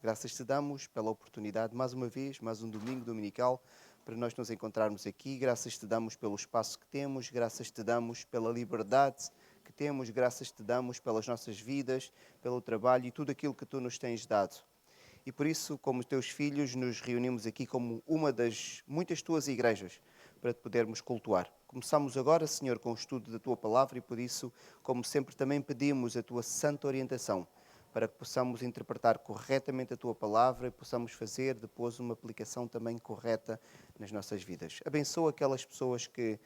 Graças te damos pela oportunidade, mais uma vez, mais um domingo dominical, para nós nos encontrarmos aqui. Graças te damos pelo espaço que temos, graças te damos pela liberdade que temos, graças te damos pelas nossas vidas, pelo trabalho e tudo aquilo que tu nos tens dado. E por isso, como teus filhos, nos reunimos aqui como uma das muitas tuas igrejas, para te podermos cultuar. Começamos agora, Senhor, com o estudo da tua palavra e por isso, como sempre, também pedimos a tua santa orientação, para que possamos interpretar corretamente a tua palavra e possamos fazer depois uma aplicação também correta nas nossas vidas. Abençoa aquelas pessoas que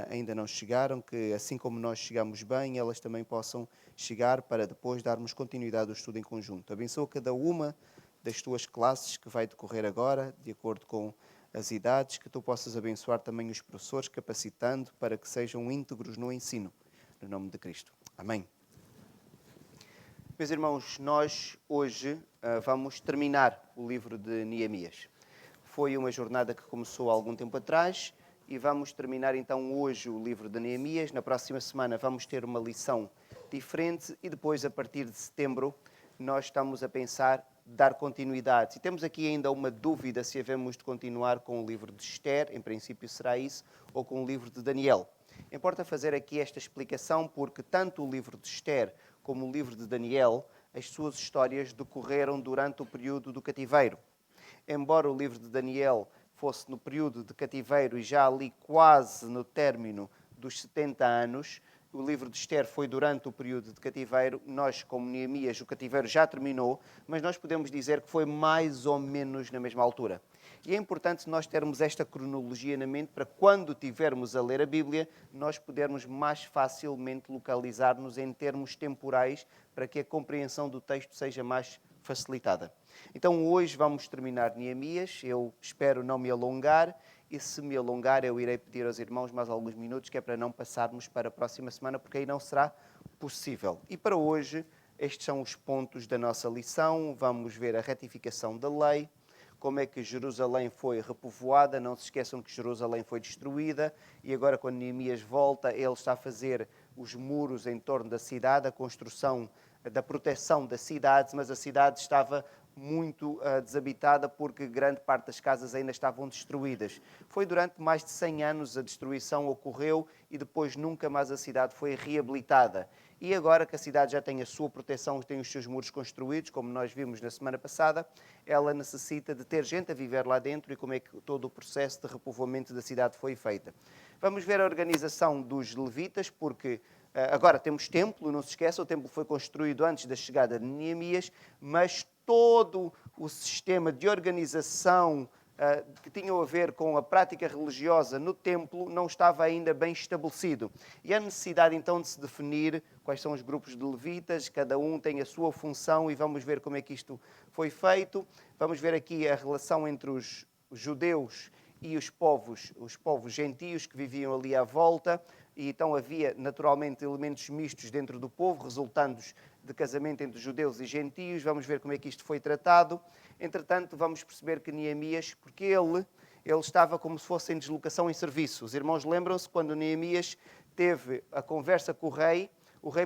ainda não chegaram, que assim como nós chegamos bem, elas também possam chegar para depois darmos continuidade ao estudo em conjunto. Abençoa cada uma das tuas classes que vai decorrer agora, de acordo com as idades, que tu possas abençoar também os professores, capacitando para que sejam íntegros no ensino, no nome de Cristo. Amém. Meus irmãos, nós hoje vamos terminar o livro de Neemias. Foi uma jornada que começou há algum tempo atrás e vamos terminar então hoje o livro de Neemias. Na próxima semana vamos ter uma lição diferente e depois, a partir de setembro, nós estamos a pensar dar continuidade. E temos aqui ainda uma dúvida se havemos de continuar com o livro de Esther, em princípio será isso, ou com o livro de Daniel. Importa fazer aqui esta explicação porque tanto o livro de Esther como o livro de Daniel, as suas histórias decorreram durante o período do cativeiro. Embora o livro de Daniel fosse no período de cativeiro e já ali quase no término dos 70 anos, o livro de Esther foi durante o período de cativeiro. Nós, como Neemias, o cativeiro já terminou, mas nós podemos dizer que foi mais ou menos na mesma altura. E é importante nós termos esta cronologia na mente para quando tivermos a ler a Bíblia, nós podermos mais facilmente localizar-nos em termos temporais para que a compreensão do texto seja mais facilitada. Então hoje vamos terminar Neemias, eu espero não me alongar e se me alongar eu irei pedir aos irmãos mais alguns minutos que é para não passarmos para a próxima semana porque aí não será possível. E para hoje estes são os pontos da nossa lição, vamos ver a retificação da lei, como é que Jerusalém foi repovoada, não se esqueçam que Jerusalém foi destruída e agora quando Neemias volta ele está a fazer os muros em torno da cidade, a construção da proteção da cidade, mas a cidade estava muito desabitada porque grande parte das casas ainda estavam destruídas. Foi durante mais de 100 anos a destruição ocorreu e depois nunca mais a cidade foi reabilitada. E agora que a cidade já tem a sua proteção, tem os seus muros construídos, como nós vimos na semana passada, ela necessita de ter gente a viver lá dentro e como é que todo o processo de repovoamento da cidade foi feito. Vamos ver a organização dos levitas, porque agora temos templo, não se esqueça, o templo foi construído antes da chegada de Neemias, mas todo o sistema de organização que tinham a ver com a prática religiosa no templo não estava ainda bem estabelecido. E a necessidade então de se definir quais são os grupos de levitas, cada um tem a sua função e vamos ver como é que isto foi feito. Vamos ver aqui a relação entre os judeus e os povos gentios que viviam ali à volta, e então havia naturalmente elementos mistos dentro do povo, resultando de casamento entre judeus e gentios. Vamos ver como é que isto foi tratado. Entretanto, vamos perceber que Neemias, porque ele estava como se fosse em deslocação em serviço. Os irmãos lembram-se quando Neemias teve a conversa com o rei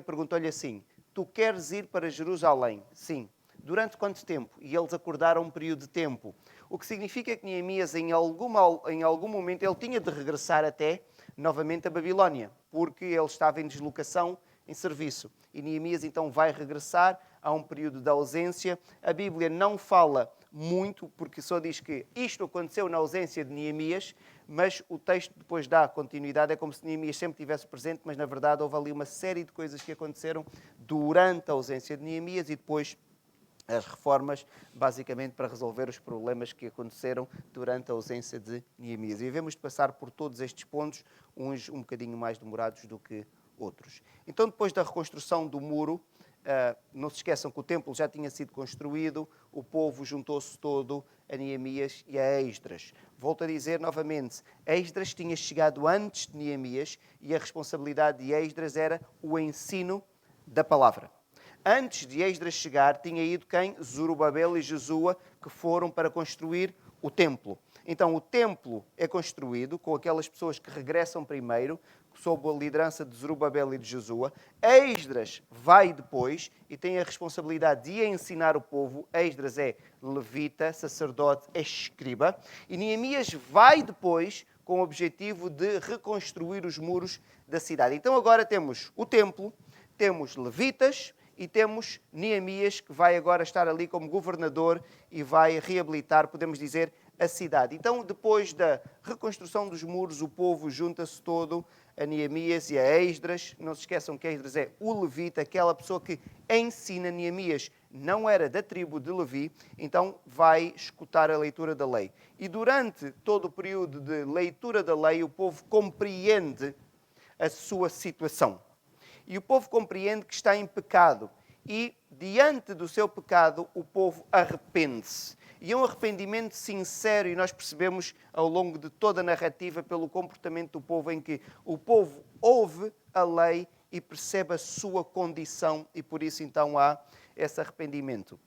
perguntou-lhe assim: tu queres ir para Jerusalém? Sim. Durante quanto tempo? E eles acordaram um período de tempo. O que significa que Neemias, em algum momento, ele tinha de regressar até novamente a Babilónia, porque ele estava em deslocação, em serviço. E Neemias então vai regressar a um período de ausência. A Bíblia não fala muito, porque só diz que isto aconteceu na ausência de Neemias, mas o texto depois dá continuidade, é como se Neemias sempre estivesse presente, mas na verdade houve ali uma série de coisas que aconteceram durante a ausência de Neemias e depois as reformas, basicamente para resolver os problemas que aconteceram durante a ausência de Neemias. E devemos passar por todos estes pontos, uns um bocadinho mais demorados do que outros. Então, depois da reconstrução do muro, não se esqueçam que o templo já tinha sido construído, o povo juntou-se todo a Neemias e a Esdras. Volto a dizer novamente, Esdras tinha chegado antes de Neemias e a responsabilidade de Esdras era o ensino da palavra. Antes de Esdras chegar, tinha ido quem? Zorobabel e Jesua, que foram para construir o templo. Então, o templo é construído com aquelas pessoas que regressam primeiro, sob a liderança de Zorobabel e de Jesua. Esdras vai depois e tem a responsabilidade de ensinar o povo. Esdras é levita, sacerdote, é escriba. E Neemias vai depois com o objetivo de reconstruir os muros da cidade. Então agora temos o templo, temos levitas e temos Neemias, que vai agora estar ali como governador e vai reabilitar, podemos dizer, a cidade. Então, depois da reconstrução dos muros, o povo junta-se todo a Neemias e a Esdras. Não se esqueçam que Esdras é o levita, aquela pessoa que ensina. Neemias não era da tribo de Levi, então vai escutar a leitura da lei. E durante todo o período de leitura da lei, o povo compreende a sua situação. E o povo compreende que está em pecado. E, diante do seu pecado, o povo arrepende-se. E é um arrependimento sincero, e nós percebemos ao longo de toda a narrativa pelo comportamento do povo, em que o povo ouve a lei e percebe a sua condição, e por isso então há esse arrependimento.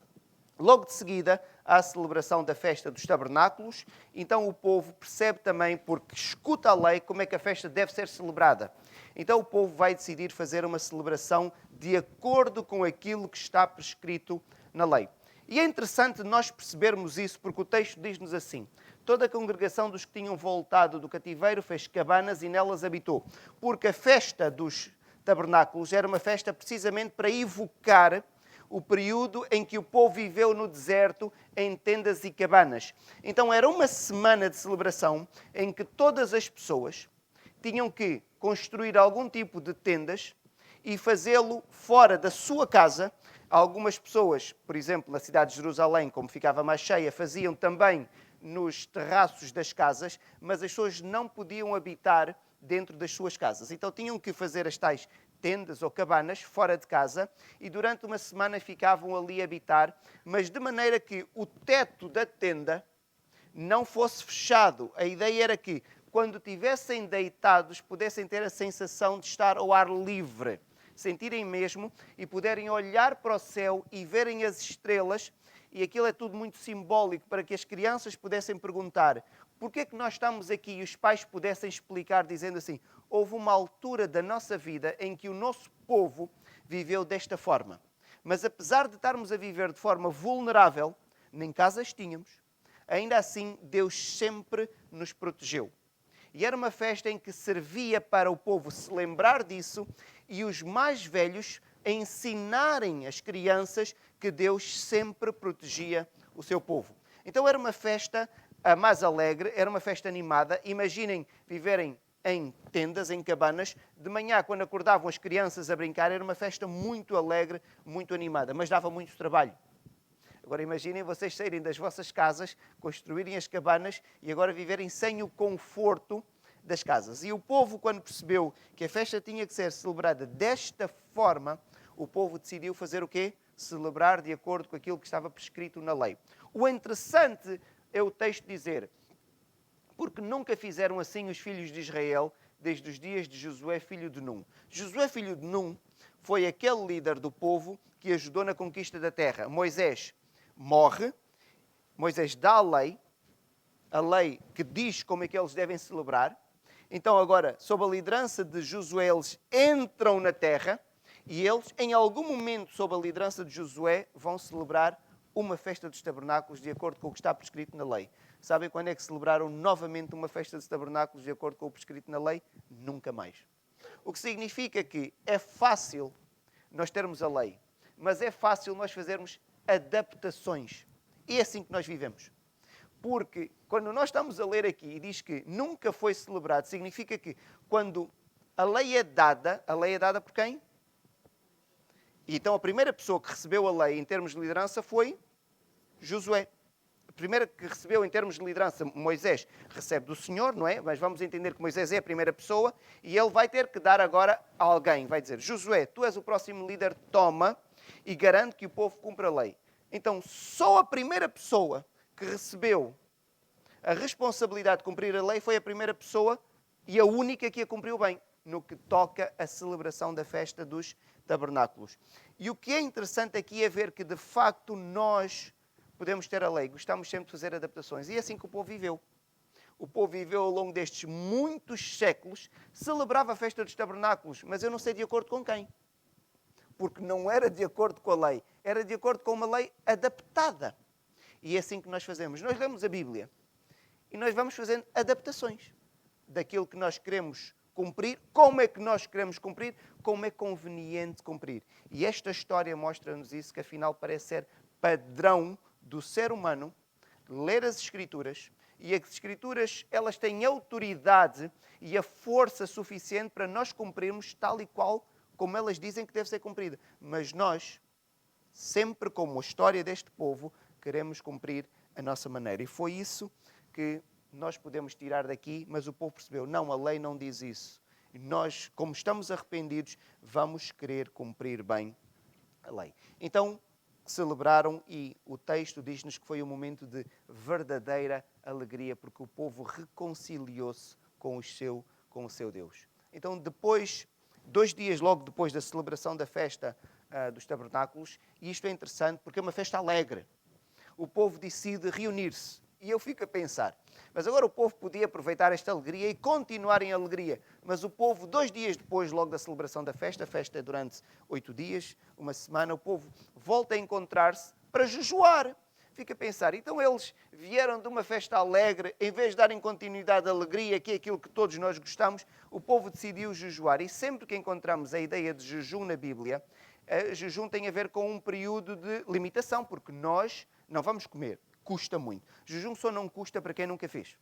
Logo de seguida, há a celebração da festa dos tabernáculos. Então o povo percebe também, porque escuta a lei, como é que a festa deve ser celebrada. Então o povo vai decidir fazer uma celebração de acordo com aquilo que está prescrito na lei. E é interessante nós percebermos isso, porque o texto diz-nos assim: toda a congregação dos que tinham voltado do cativeiro fez cabanas e nelas habitou. Porque a festa dos tabernáculos era uma festa precisamente para evocar o período em que o povo viveu no deserto em tendas e cabanas. Então era uma semana de celebração em que todas as pessoas tinham que construir algum tipo de tendas e fazê-lo fora da sua casa. Algumas pessoas, por exemplo, na cidade de Jerusalém, como ficava mais cheia, faziam também nos terraços das casas, mas as pessoas não podiam habitar dentro das suas casas. Então tinham que fazer as tais tendas ou cabanas fora de casa e durante uma semana ficavam ali a habitar, mas de maneira que o teto da tenda não fosse fechado. A ideia era que, quando estivessem deitados, pudessem ter a sensação de estar ao ar livre, sentirem mesmo e puderem olhar para o céu e verem as estrelas. E aquilo é tudo muito simbólico para que as crianças pudessem perguntar: porquê é que nós estamos aqui? E os pais pudessem explicar dizendo assim: houve uma altura da nossa vida em que o nosso povo viveu desta forma. Mas apesar de estarmos a viver de forma vulnerável, nem casas tínhamos, ainda assim Deus sempre nos protegeu. E era uma festa em que servia para o povo se lembrar disso e os mais velhos ensinarem as crianças que Deus sempre protegia o seu povo. Então era uma festa mais alegre, era uma festa animada. Imaginem viverem em tendas, em cabanas. De manhã, quando acordavam as crianças a brincar, era uma festa muito alegre, muito animada, mas dava muito trabalho. Agora imaginem vocês saírem das vossas casas, construírem as cabanas e agora viverem sem o conforto das casas. E o povo, quando percebeu que a festa tinha que ser celebrada desta forma, o povo decidiu fazer o quê? Celebrar de acordo com aquilo que estava prescrito na lei. O interessante é o texto dizer: porque nunca fizeram assim os filhos de Israel desde os dias de Josué, filho de Num. Josué, filho de Num, foi aquele líder do povo que ajudou na conquista da terra. Moisés morre, Moisés dá a lei que diz como é que eles devem celebrar. Então agora, sob a liderança de Josué, eles entram na terra e eles, em algum momento, sob a liderança de Josué, vão celebrar uma festa dos tabernáculos de acordo com o que está prescrito na lei. Sabem quando é que celebraram novamente uma festa dos tabernáculos de acordo com o prescrito na lei? Nunca mais. O que significa que é fácil nós termos a lei, mas é fácil nós fazermos adaptações. E é assim que nós vivemos. Porque quando nós estamos a ler aqui e diz que nunca foi celebrado, significa que quando a lei é dada por quem? E então a primeira pessoa que recebeu a lei em termos de liderança foi Josué. A primeira que recebeu em termos de liderança, Moisés, recebe do Senhor, não é? Mas vamos entender que Moisés é a primeira pessoa e ele vai ter que dar agora a alguém. Vai dizer: Josué, tu és o próximo líder, toma e garante que o povo cumpra a lei. Então só a primeira pessoa que recebeu a responsabilidade de cumprir a lei foi a primeira pessoa e a única que a cumpriu bem, no que toca à celebração da festa dos tabernáculos. E o que é interessante aqui é ver que, de facto, nós podemos ter a lei, gostamos sempre de fazer adaptações. E é assim que o povo viveu. o povo viveu ao longo destes muitos séculos, celebrava a festa dos tabernáculos, mas eu não sei de acordo com quem. Porque não era de acordo com a lei, era de acordo com uma lei adaptada. E é assim que nós fazemos. Nós lemos a Bíblia e nós vamos fazendo adaptações daquilo que nós queremos cumprir, como é que nós queremos cumprir, como é conveniente cumprir. E esta história mostra-nos isso, que afinal parece ser padrão do ser humano ler as Escrituras, e as Escrituras, elas têm autoridade e a força suficiente para nós cumprirmos tal e qual como elas dizem que deve ser cumprida. Mas nós, sempre como a história deste povo, queremos cumprir a nossa maneira. E foi isso que nós podemos tirar daqui, mas o povo percebeu, não, a lei não diz isso. E nós, como estamos arrependidos, vamos querer cumprir bem a lei. Então, celebraram e o texto diz-nos que foi um momento de verdadeira alegria, porque o povo reconciliou-se com o seu Deus. Então, depois, 2 dias logo depois da celebração da festa dos tabernáculos, e isto é interessante porque é uma festa alegre, o povo decide reunir-se. E eu fico a pensar, mas agora o povo podia aproveitar esta alegria e continuar em alegria. Mas o povo, 2 dias depois, logo da celebração da festa, a festa é durante 8 dias, uma semana, o povo volta a encontrar-se para jejuar. Fica a pensar, então eles vieram de uma festa alegre, em vez de darem continuidade à alegria, que é aquilo que todos nós gostamos, o povo decidiu jejuar. E sempre que encontramos a ideia de jejum na Bíblia, jejum tem a ver com um período de limitação, porque nós não vamos comer. Custa muito. Jejum só não custa para quem nunca fez.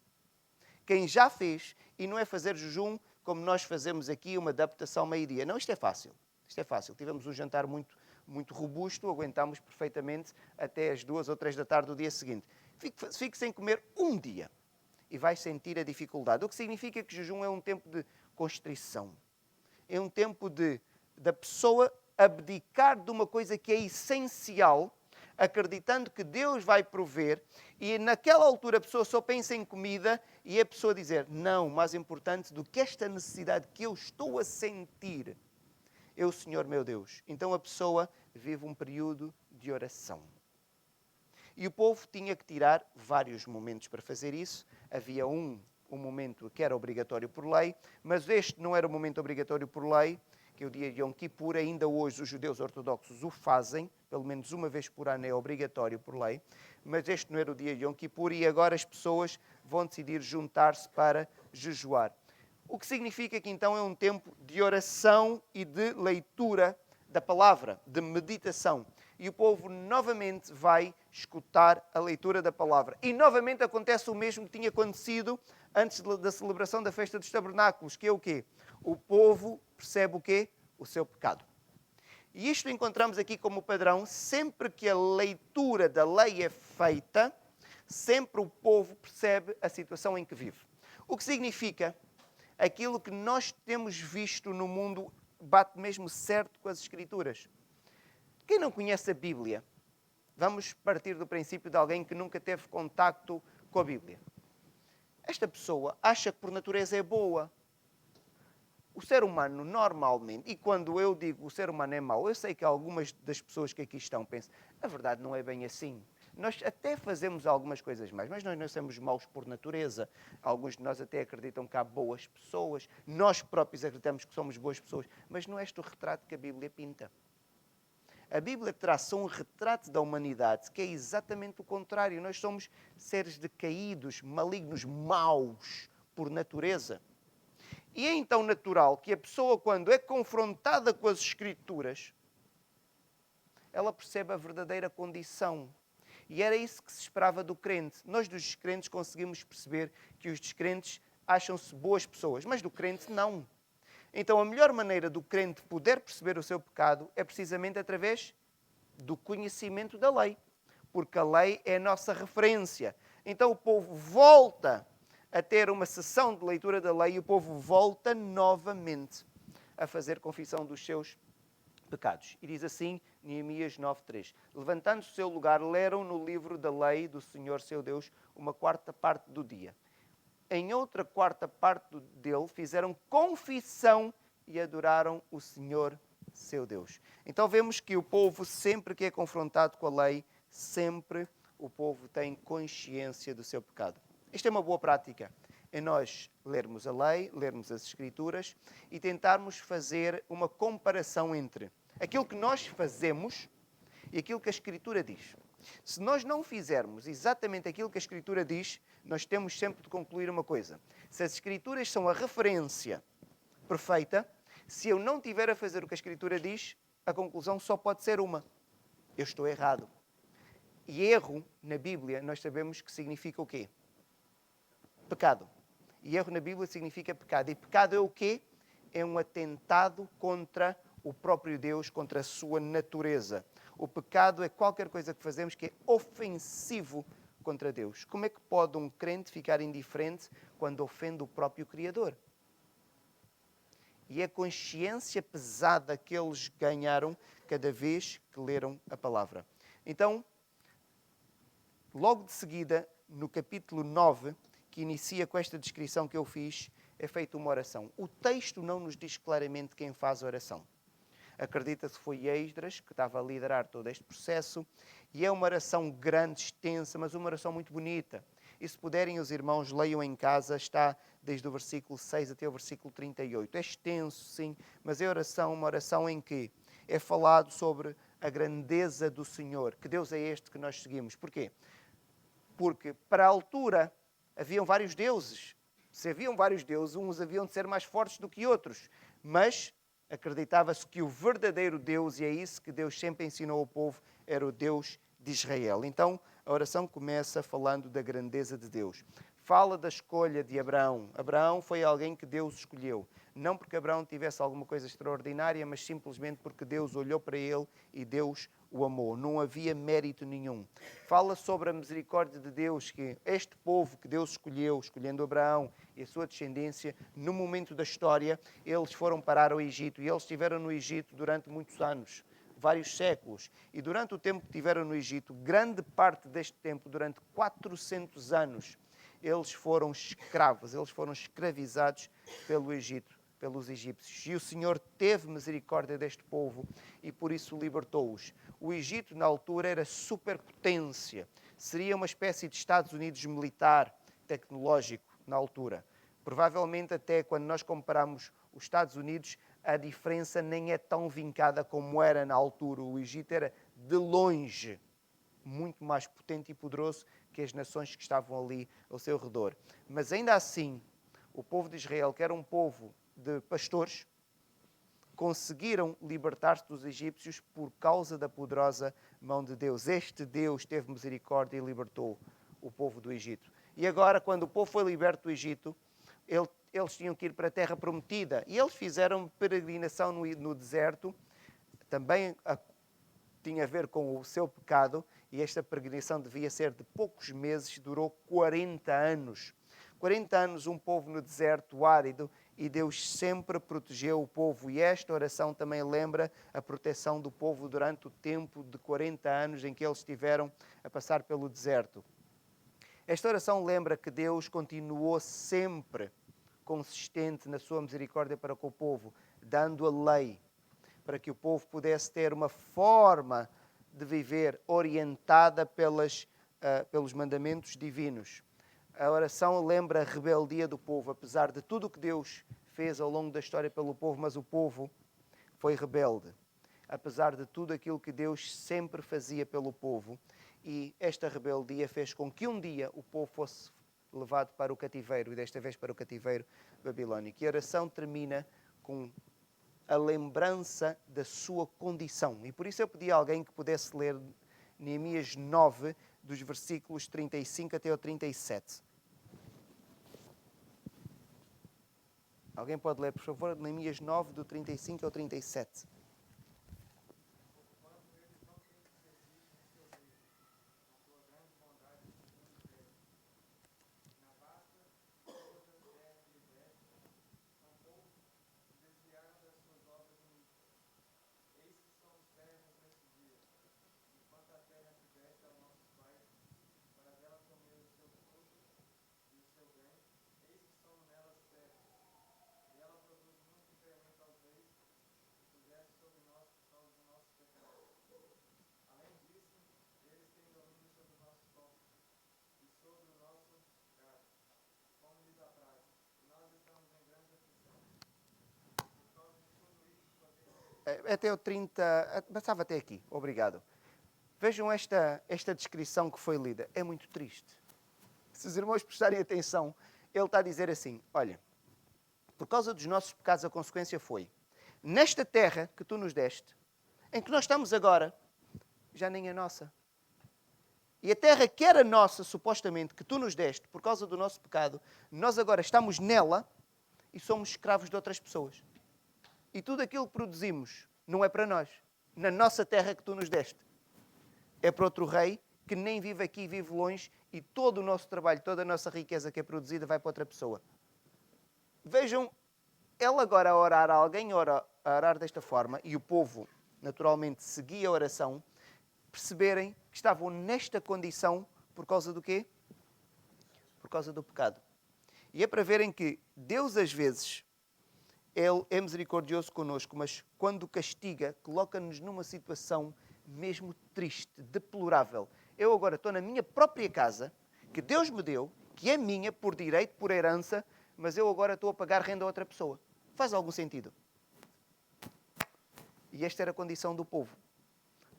Quem já fez, e não é fazer jejum como nós fazemos aqui, uma adaptação meio-dia. Não, isto é fácil. Isto é fácil. Tivemos um jantar muito robusto, aguentámos perfeitamente até as 2 ou 3 da tarde do dia seguinte. Fique sem comer um dia e vai sentir a dificuldade. O que significa que jejum é um tempo de constrição. É um tempo da pessoa abdicar de uma coisa que é essencial, acreditando que Deus vai prover, e naquela altura a pessoa só pensa em comida e a pessoa dizer, não, mais importante do que esta necessidade que eu estou a sentir, é o Senhor meu Deus. Então a pessoa vive um período de oração. E o povo tinha que tirar vários momentos para fazer isso. Havia um momento que era obrigatório por lei, mas este não era um momento obrigatório por lei, que é o dia de Yom Kippur. Ainda hoje os judeus ortodoxos o fazem, pelo menos uma vez por ano é obrigatório por lei, mas este não era o dia de Yom Kippur e agora as pessoas vão decidir juntar-se para jejuar. O que significa que então é um tempo de oração e de leitura da palavra, de meditação. E o povo novamente vai escutar a leitura da palavra. E novamente acontece o mesmo que tinha acontecido antes da celebração da festa dos tabernáculos, que é o quê? O povo percebe o quê? O seu pecado. E isto encontramos aqui como padrão, sempre que a leitura da lei é feita, sempre o povo percebe a situação em que vive. O que significa, aquilo que nós temos visto no mundo bate mesmo certo com as Escrituras. Quem não conhece a Bíblia, vamos partir do princípio de alguém que nunca teve contacto com a Bíblia. Esta pessoa acha que por natureza é boa. O ser humano normalmente, e quando eu digo o ser humano é mau, eu sei que algumas das pessoas que aqui estão pensam, a verdade não é bem assim. Nós até fazemos algumas coisas mais, mas nós não somos maus por natureza. Alguns de nós até acreditam que há boas pessoas. Nós próprios acreditamos que somos boas pessoas. Mas não é este o retrato que a Bíblia pinta. A Bíblia traça um retrato da humanidade que é exatamente o contrário. Nós somos seres decaídos, malignos, maus por natureza. E é então natural que a pessoa, quando é confrontada com as Escrituras, ela percebe a verdadeira condição. E era isso que se esperava do crente. Nós dos descrentes conseguimos perceber que os descrentes acham-se boas pessoas, mas do crente não. Então a melhor maneira do crente poder perceber o seu pecado é precisamente através do conhecimento da lei. Porque a lei é a nossa referência. Então o povo volta a ter uma sessão de leitura da lei e o povo volta novamente a fazer confissão dos seus pecados. E diz assim, Neemias 9:3. Levantando-se do seu lugar, leram no livro da lei do Senhor seu Deus uma 4ª parte do dia. Em outra 4ª parte dele fizeram confissão e adoraram o Senhor seu Deus. Então vemos que o povo, sempre que é confrontado com a lei, sempre o povo tem consciência do seu pecado. Isto é uma boa prática. é nós lermos a lei, lermos as Escrituras e tentarmos fazer uma comparação entre aquilo que nós fazemos e aquilo que a Escritura diz. Se nós não fizermos exatamente aquilo que a Escritura diz, nós temos sempre de concluir uma coisa. Se as Escrituras são a referência perfeita, se eu não tiver a fazer o que a Escritura diz, a conclusão só pode ser uma. Eu estou errado. E erro, na Bíblia, nós sabemos que significa o quê? Pecado. E erro na Bíblia significa pecado. E pecado é o quê? É um atentado contra o próprio Deus, contra a sua natureza. O pecado é qualquer coisa que fazemos que é ofensivo contra Deus. Como é que pode um crente ficar indiferente quando ofende o próprio Criador? E a consciência pesada que eles ganharam cada vez que leram a palavra. Então, logo de seguida, no capítulo 9, que inicia com esta descrição que eu fiz, é feita uma oração. O texto não nos diz claramente quem faz a oração. Acredita-se que foi Esdras, que estava a liderar todo este processo, e é uma oração grande, extensa, mas uma oração muito bonita. E se puderem, os irmãos, leiam em casa, está desde o versículo 6 até o versículo 38. É extenso, sim, mas é uma oração em que é falado sobre a grandeza do Senhor, que Deus é este que nós seguimos. Porquê? Porque, para a altura, haviam vários deuses. Se haviam vários deuses, uns haviam de ser mais fortes do que outros. Mas acreditava-se que o verdadeiro Deus, e é isso que Deus sempre ensinou ao povo, era o Deus de Israel. Então, a oração começa falando da grandeza de Deus. Fala da escolha de Abraão. Abraão foi alguém que Deus escolheu. Não porque Abraão tivesse alguma coisa extraordinária, mas simplesmente porque Deus olhou para ele e Deus o amou. Não havia mérito nenhum. Fala sobre a misericórdia de Deus, que este povo que Deus escolheu, escolhendo Abraão e a sua descendência, no momento da história, eles foram parar ao Egito e eles estiveram no Egito durante muitos anos, vários séculos. E durante o tempo que estiveram no Egito, grande parte deste tempo, durante 400 anos, eles foram escravos, eles foram escravizados pelo Egito, pelos egípcios. E o Senhor teve misericórdia deste povo e por isso libertou-os. O Egito, na altura, era superpotência. Seria uma espécie de Estados Unidos militar, tecnológico, na altura. Provavelmente, até quando nós comparamos os Estados Unidos, a diferença nem é tão vincada como era na altura. O Egito era, de longe, muito mais potente e poderoso que as nações que estavam ali ao seu redor. Mas ainda assim, o povo de Israel, que era um povo de pastores, conseguiram libertar-se dos egípcios por causa da poderosa mão de Deus. Este Deus teve misericórdia e libertou o povo do Egito. E agora, quando o povo foi liberto do Egito, eles tinham que ir para a terra prometida. E eles fizeram peregrinação no deserto, também tinha a ver com o seu pecado, e esta peregrinação devia ser de poucos meses, durou 40 anos. 40 anos um povo no deserto árido, e Deus sempre protegeu o povo. E esta oração também lembra a proteção do povo durante o tempo de 40 anos em que eles estiveram a passar pelo deserto. Esta oração lembra que Deus continuou sempre consistente na sua misericórdia para com o povo, dando a lei, para que o povo pudesse ter uma forma de viver orientada pelos mandamentos divinos. A oração lembra a rebeldia do povo, apesar de tudo o que Deus fez ao longo da história pelo povo, mas o povo foi rebelde, apesar de tudo aquilo que Deus sempre fazia pelo povo. E esta rebeldia fez com que um dia o povo fosse levado para o cativeiro, e desta vez para o cativeiro babilónico. E a oração termina com a lembrança da sua condição. E por isso eu pedi a alguém que pudesse ler Neemias 9, dos versículos 35 até ao 37. Alguém pode ler, por favor, Neemias 9, do 35 ao 37. até o 30, passava até aqui, obrigado. Vejam esta descrição que foi lida, é muito triste. Se os irmãos prestarem atenção, ele está a dizer assim, olha, por causa dos nossos pecados a consequência foi, nesta terra que tu nos deste, em que nós estamos agora, já nem é nossa. E a terra que era nossa, supostamente, que tu nos deste, por causa do nosso pecado, nós agora estamos nela e somos escravos de outras pessoas. E tudo aquilo que produzimos não é para nós. Na nossa terra que tu nos deste. É para outro rei que nem vive aqui, vive longe, e todo o nosso trabalho, toda a nossa riqueza que é produzida vai para outra pessoa. Vejam, ele agora a orar, alguém a orar desta forma, e o povo naturalmente seguia a oração, perceberem que estavam nesta condição por causa do quê? Por causa do pecado. E é para verem que Deus, às vezes, Ele é misericordioso connosco, mas quando castiga, coloca-nos numa situação mesmo triste, deplorável. Eu agora estou na minha própria casa, que Deus me deu, que é minha, por direito, por herança, mas eu agora estou a pagar renda a outra pessoa. Faz algum sentido? E esta era a condição do povo.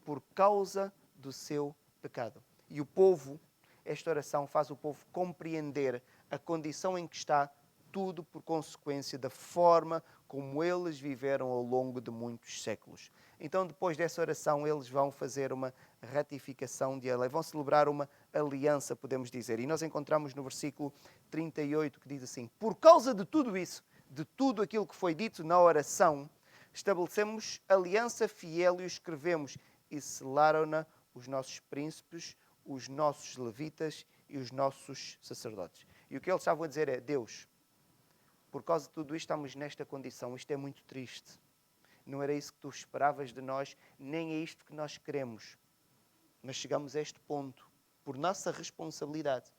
Por causa do seu pecado. E o povo, esta oração faz o povo compreender a condição em que está, tudo por consequência da forma como eles viveram ao longo de muitos séculos. Então, depois dessa oração, eles vão fazer uma ratificação de lei, vão celebrar uma aliança, podemos dizer. E nós encontramos no versículo 38 que diz assim, por causa de tudo isso, de tudo aquilo que foi dito na oração, estabelecemos aliança fiel e o escrevemos e selaram-na os nossos príncipes, os nossos levitas e os nossos sacerdotes. E o que eles estavam a dizer é, Deus, por causa de tudo isto estamos nesta condição, isto é muito triste. Não era isso que tu esperavas de nós, nem é isto que nós queremos. Mas chegamos a este ponto, por nossa responsabilidade.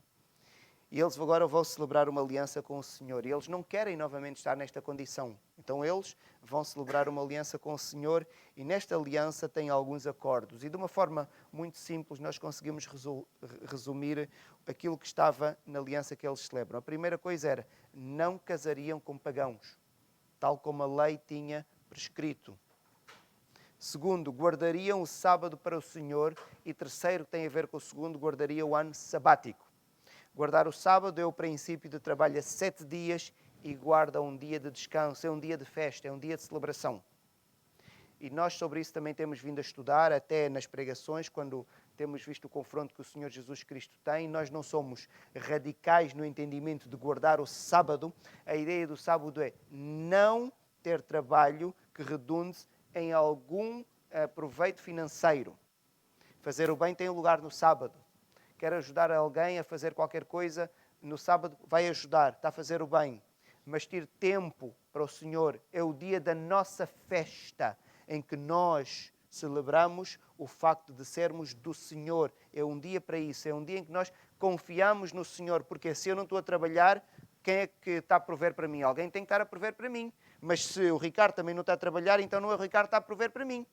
E eles agora vão celebrar uma aliança com o Senhor. E eles não querem novamente estar nesta condição. Então eles vão celebrar uma aliança com o Senhor. E nesta aliança tem alguns acordos. E de uma forma muito simples nós conseguimos resumir aquilo que estava na aliança que eles celebram. A primeira coisa era, não casariam com pagãos, tal como a lei tinha prescrito. Segundo, guardariam o sábado para o Senhor. E terceiro, que tem a ver com o segundo, guardaria o ano sabático. Guardar o sábado é o princípio de trabalho a 7 dias e guarda um dia de descanso, é um dia de festa, é um dia de celebração. E nós sobre isso também temos vindo a estudar, até nas pregações, quando temos visto o confronto que o Senhor Jesus Cristo tem. Nós não somos radicais no entendimento de guardar o sábado. A ideia do sábado é não ter trabalho que redunde em algum proveito financeiro. Fazer o bem tem lugar no sábado. Quer ajudar alguém a fazer qualquer coisa, no sábado vai ajudar, está a fazer o bem. Mas ter tempo para o Senhor é o dia da nossa festa, em que nós celebramos o facto de sermos do Senhor. É um dia para isso, é um dia em que nós confiamos no Senhor, porque se eu não estou a trabalhar, quem é que está a prover para mim? Alguém tem que estar a prover para mim. Mas se o Ricardo também não está a trabalhar, então não é o Ricardo que está a prover para mim.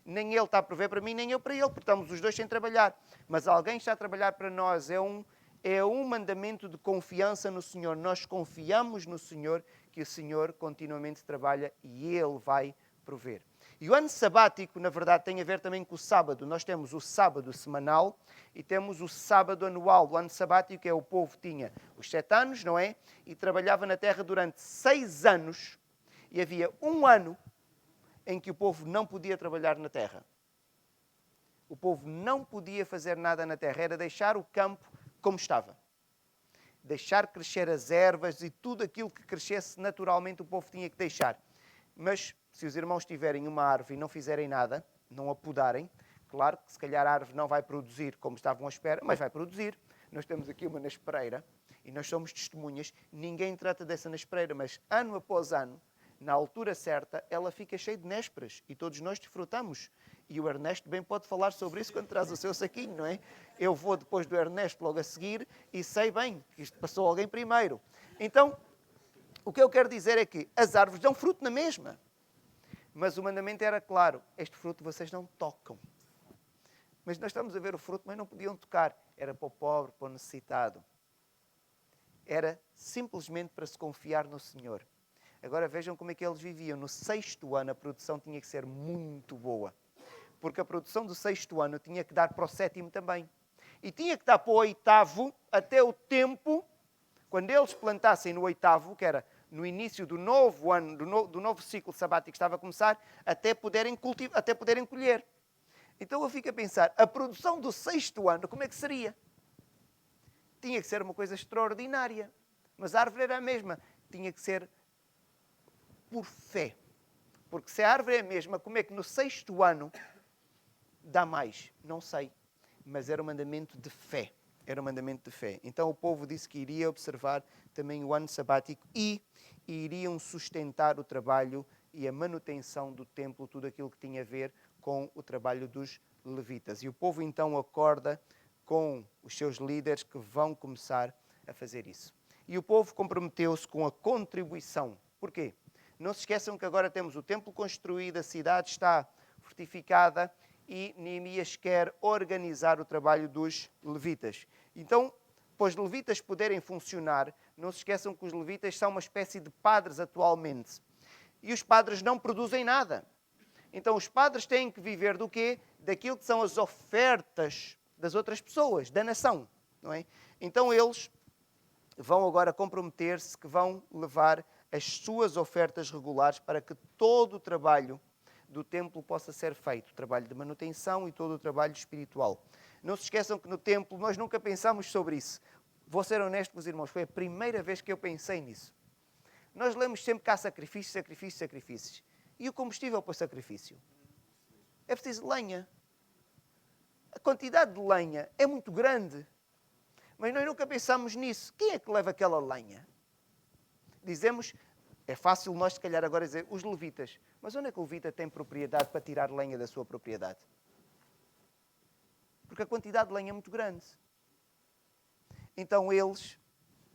Nem ele está a prover para mim, nem eu para ele, porque estamos os dois sem trabalhar. Mas alguém está a trabalhar para nós. É um mandamento de confiança no Senhor. Nós confiamos no Senhor, que o Senhor continuamente trabalha e Ele vai prover. E o ano sabático, na verdade, tem a ver também com o sábado. Nós temos o sábado semanal e temos o sábado anual. O ano sabático é o povo tinha os 7 anos, não é? E trabalhava na terra durante 6 anos. E havia um ano em que o povo não podia trabalhar na terra. O povo não podia fazer nada na terra. Era deixar o campo como estava. Deixar crescer as ervas e tudo aquilo que crescesse naturalmente o povo tinha que deixar. Mas se os irmãos tiverem uma árvore e não fizerem nada, não a podarem, claro que se calhar a árvore não vai produzir como estavam à espera, mas vai produzir. Nós temos aqui uma naspereira e nós somos testemunhas. Ninguém trata dessa naspereira, mas ano após ano, na altura certa, ela fica cheia de nésperas e todos nós desfrutamos. E o Ernesto bem pode falar sobre isso quando traz o seu saquinho, não é? Eu vou depois do Ernesto logo a seguir e sei bem que isto passou alguém primeiro. Então, o que eu quero dizer é que as árvores dão fruto na mesma. Mas o mandamento era claro, este fruto vocês não tocam. Mas nós estamos a ver o fruto, mas não podiam tocar. Era para o pobre, para o necessitado. Era simplesmente para se confiar no Senhor. Agora vejam como é que eles viviam. No 6º ano a produção tinha que ser muito boa. Porque a produção do 6º ano tinha que dar para o 7º também. E tinha que dar para o 8º até o tempo, quando eles plantassem no 8º, que era no início do novo ano, do novo ciclo sabático que estava a começar, até poderem colher. Então eu fico a pensar, a produção do 6º ano, como é que seria? Tinha que ser uma coisa extraordinária. Mas a árvore era a mesma. Tinha que ser por fé. Porque se a árvore é a mesma, como é que no 6º ano dá mais? Não sei. Mas era um mandamento de fé. Era um mandamento de fé. Então o povo disse que iria observar também o ano sabático e iriam sustentar o trabalho e a manutenção do templo, tudo aquilo que tinha a ver com o trabalho dos levitas. E o povo então acorda com os seus líderes que vão começar a fazer isso. E o povo comprometeu-se com a contribuição. Porquê? Não se esqueçam que agora temos o templo construído, a cidade está fortificada e Neemias quer organizar o trabalho dos levitas. Então, para os levitas poderem funcionar, não se esqueçam que os levitas são uma espécie de padres atualmente. E os padres não produzem nada. Então os padres têm que viver do quê? Daquilo que são as ofertas das outras pessoas, da nação. Não é? Então eles vão agora comprometer-se que vão levar as suas ofertas regulares para que todo o trabalho do templo possa ser feito. O trabalho de manutenção e todo o trabalho espiritual. Não se esqueçam que no templo nós nunca pensámos sobre isso. Vou ser honesto com os irmãos, foi a primeira vez que eu pensei nisso. Nós lemos sempre que há sacrifícios, sacrifícios, sacrifícios. E o combustível para o sacrifício? É preciso lenha. A quantidade de lenha é muito grande. Mas nós nunca pensámos nisso. Quem é que leva aquela lenha? Dizemos, é fácil nós se calhar agora dizer, os levitas. Mas onde é que o levita tem propriedade para tirar lenha da sua propriedade? Porque a quantidade de lenha é muito grande. Então eles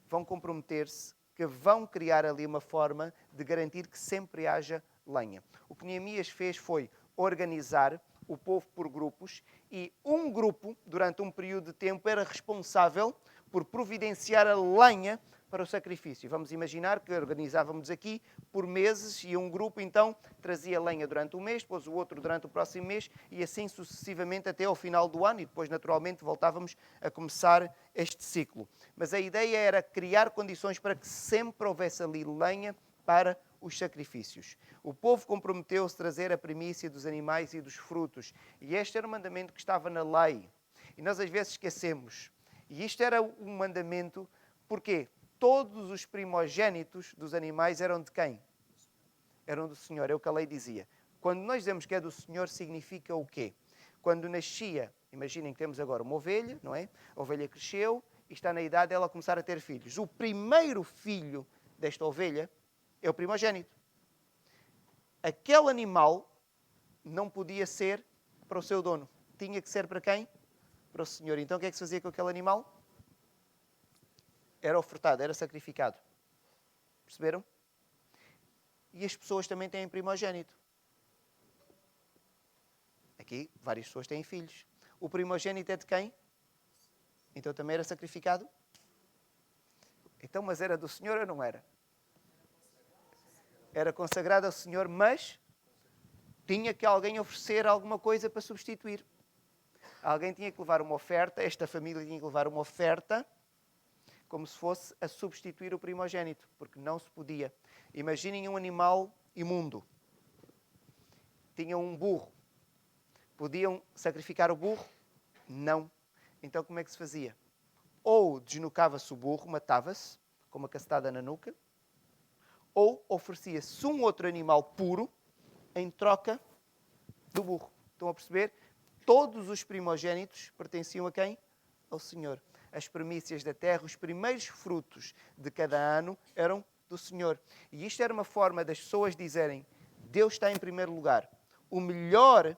vão comprometer-se que vão criar ali uma forma de garantir que sempre haja lenha. O que Neemias fez foi organizar o povo por grupos e um grupo, durante um período de tempo, era responsável por providenciar a lenha para o sacrifício. Vamos imaginar que organizávamos aqui por meses e um grupo então trazia lenha durante um mês, depois o outro durante o próximo mês e assim sucessivamente até ao final do ano e depois naturalmente voltávamos a começar este ciclo. Mas a ideia era criar condições para que sempre houvesse ali lenha para os sacrifícios. O povo comprometeu-se a trazer a primícia dos animais e dos frutos. E este era o mandamento que estava na lei. E nós às vezes esquecemos. E isto era um mandamento, porquê? Todos os primogênitos dos animais eram de quem? Eram do Senhor, é o que a lei dizia. Quando nós dizemos que é do Senhor, significa o quê? Quando nascia, imaginem que temos agora uma ovelha, não é? A ovelha cresceu e está na idade dela começar a ter filhos. O primeiro filho desta ovelha é o primogênito. Aquele animal não podia ser para o seu dono. Tinha que ser para quem? Para o Senhor. Então o que é que se fazia com aquele animal? Era ofertado, era sacrificado. Perceberam? E as pessoas também têm primogênito. Aqui, várias pessoas têm filhos. O primogênito é de quem? Então também era sacrificado? Então, mas era do Senhor ou não era? Era consagrado ao Senhor, mas tinha que alguém oferecer alguma coisa para substituir. Alguém tinha que levar uma oferta, esta família tinha que levar uma oferta, como se fosse a substituir o primogênito, porque não se podia. Imaginem um animal imundo. Tinham um burro. Podiam sacrificar o burro? Não. Então como é que se fazia? Ou desnucava-se o burro, matava-se, com uma cacetada na nuca, ou oferecia-se um outro animal puro em troca do burro. Estão a perceber? Todos os primogênitos pertenciam a quem? Ao Senhor. As primícias da terra, os primeiros frutos de cada ano eram do Senhor. E isto era uma forma das pessoas dizerem, Deus está em primeiro lugar. O melhor,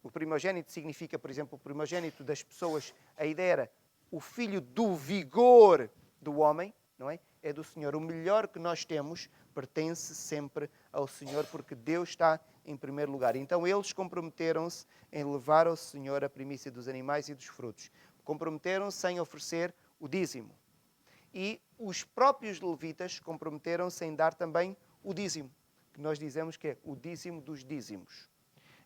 o primogênito significa, por exemplo, o primogênito das pessoas, a ideia era o filho do vigor do homem, não é? É do Senhor. O melhor que nós temos pertence sempre ao Senhor, porque Deus está em primeiro lugar. Então eles comprometeram-se em levar ao Senhor a primícia dos animais e dos frutos. Comprometeram-se em oferecer o dízimo. e os próprios levitas comprometeram-se em dar também o dízimo, que nós dizemos que é o dízimo dos dízimos.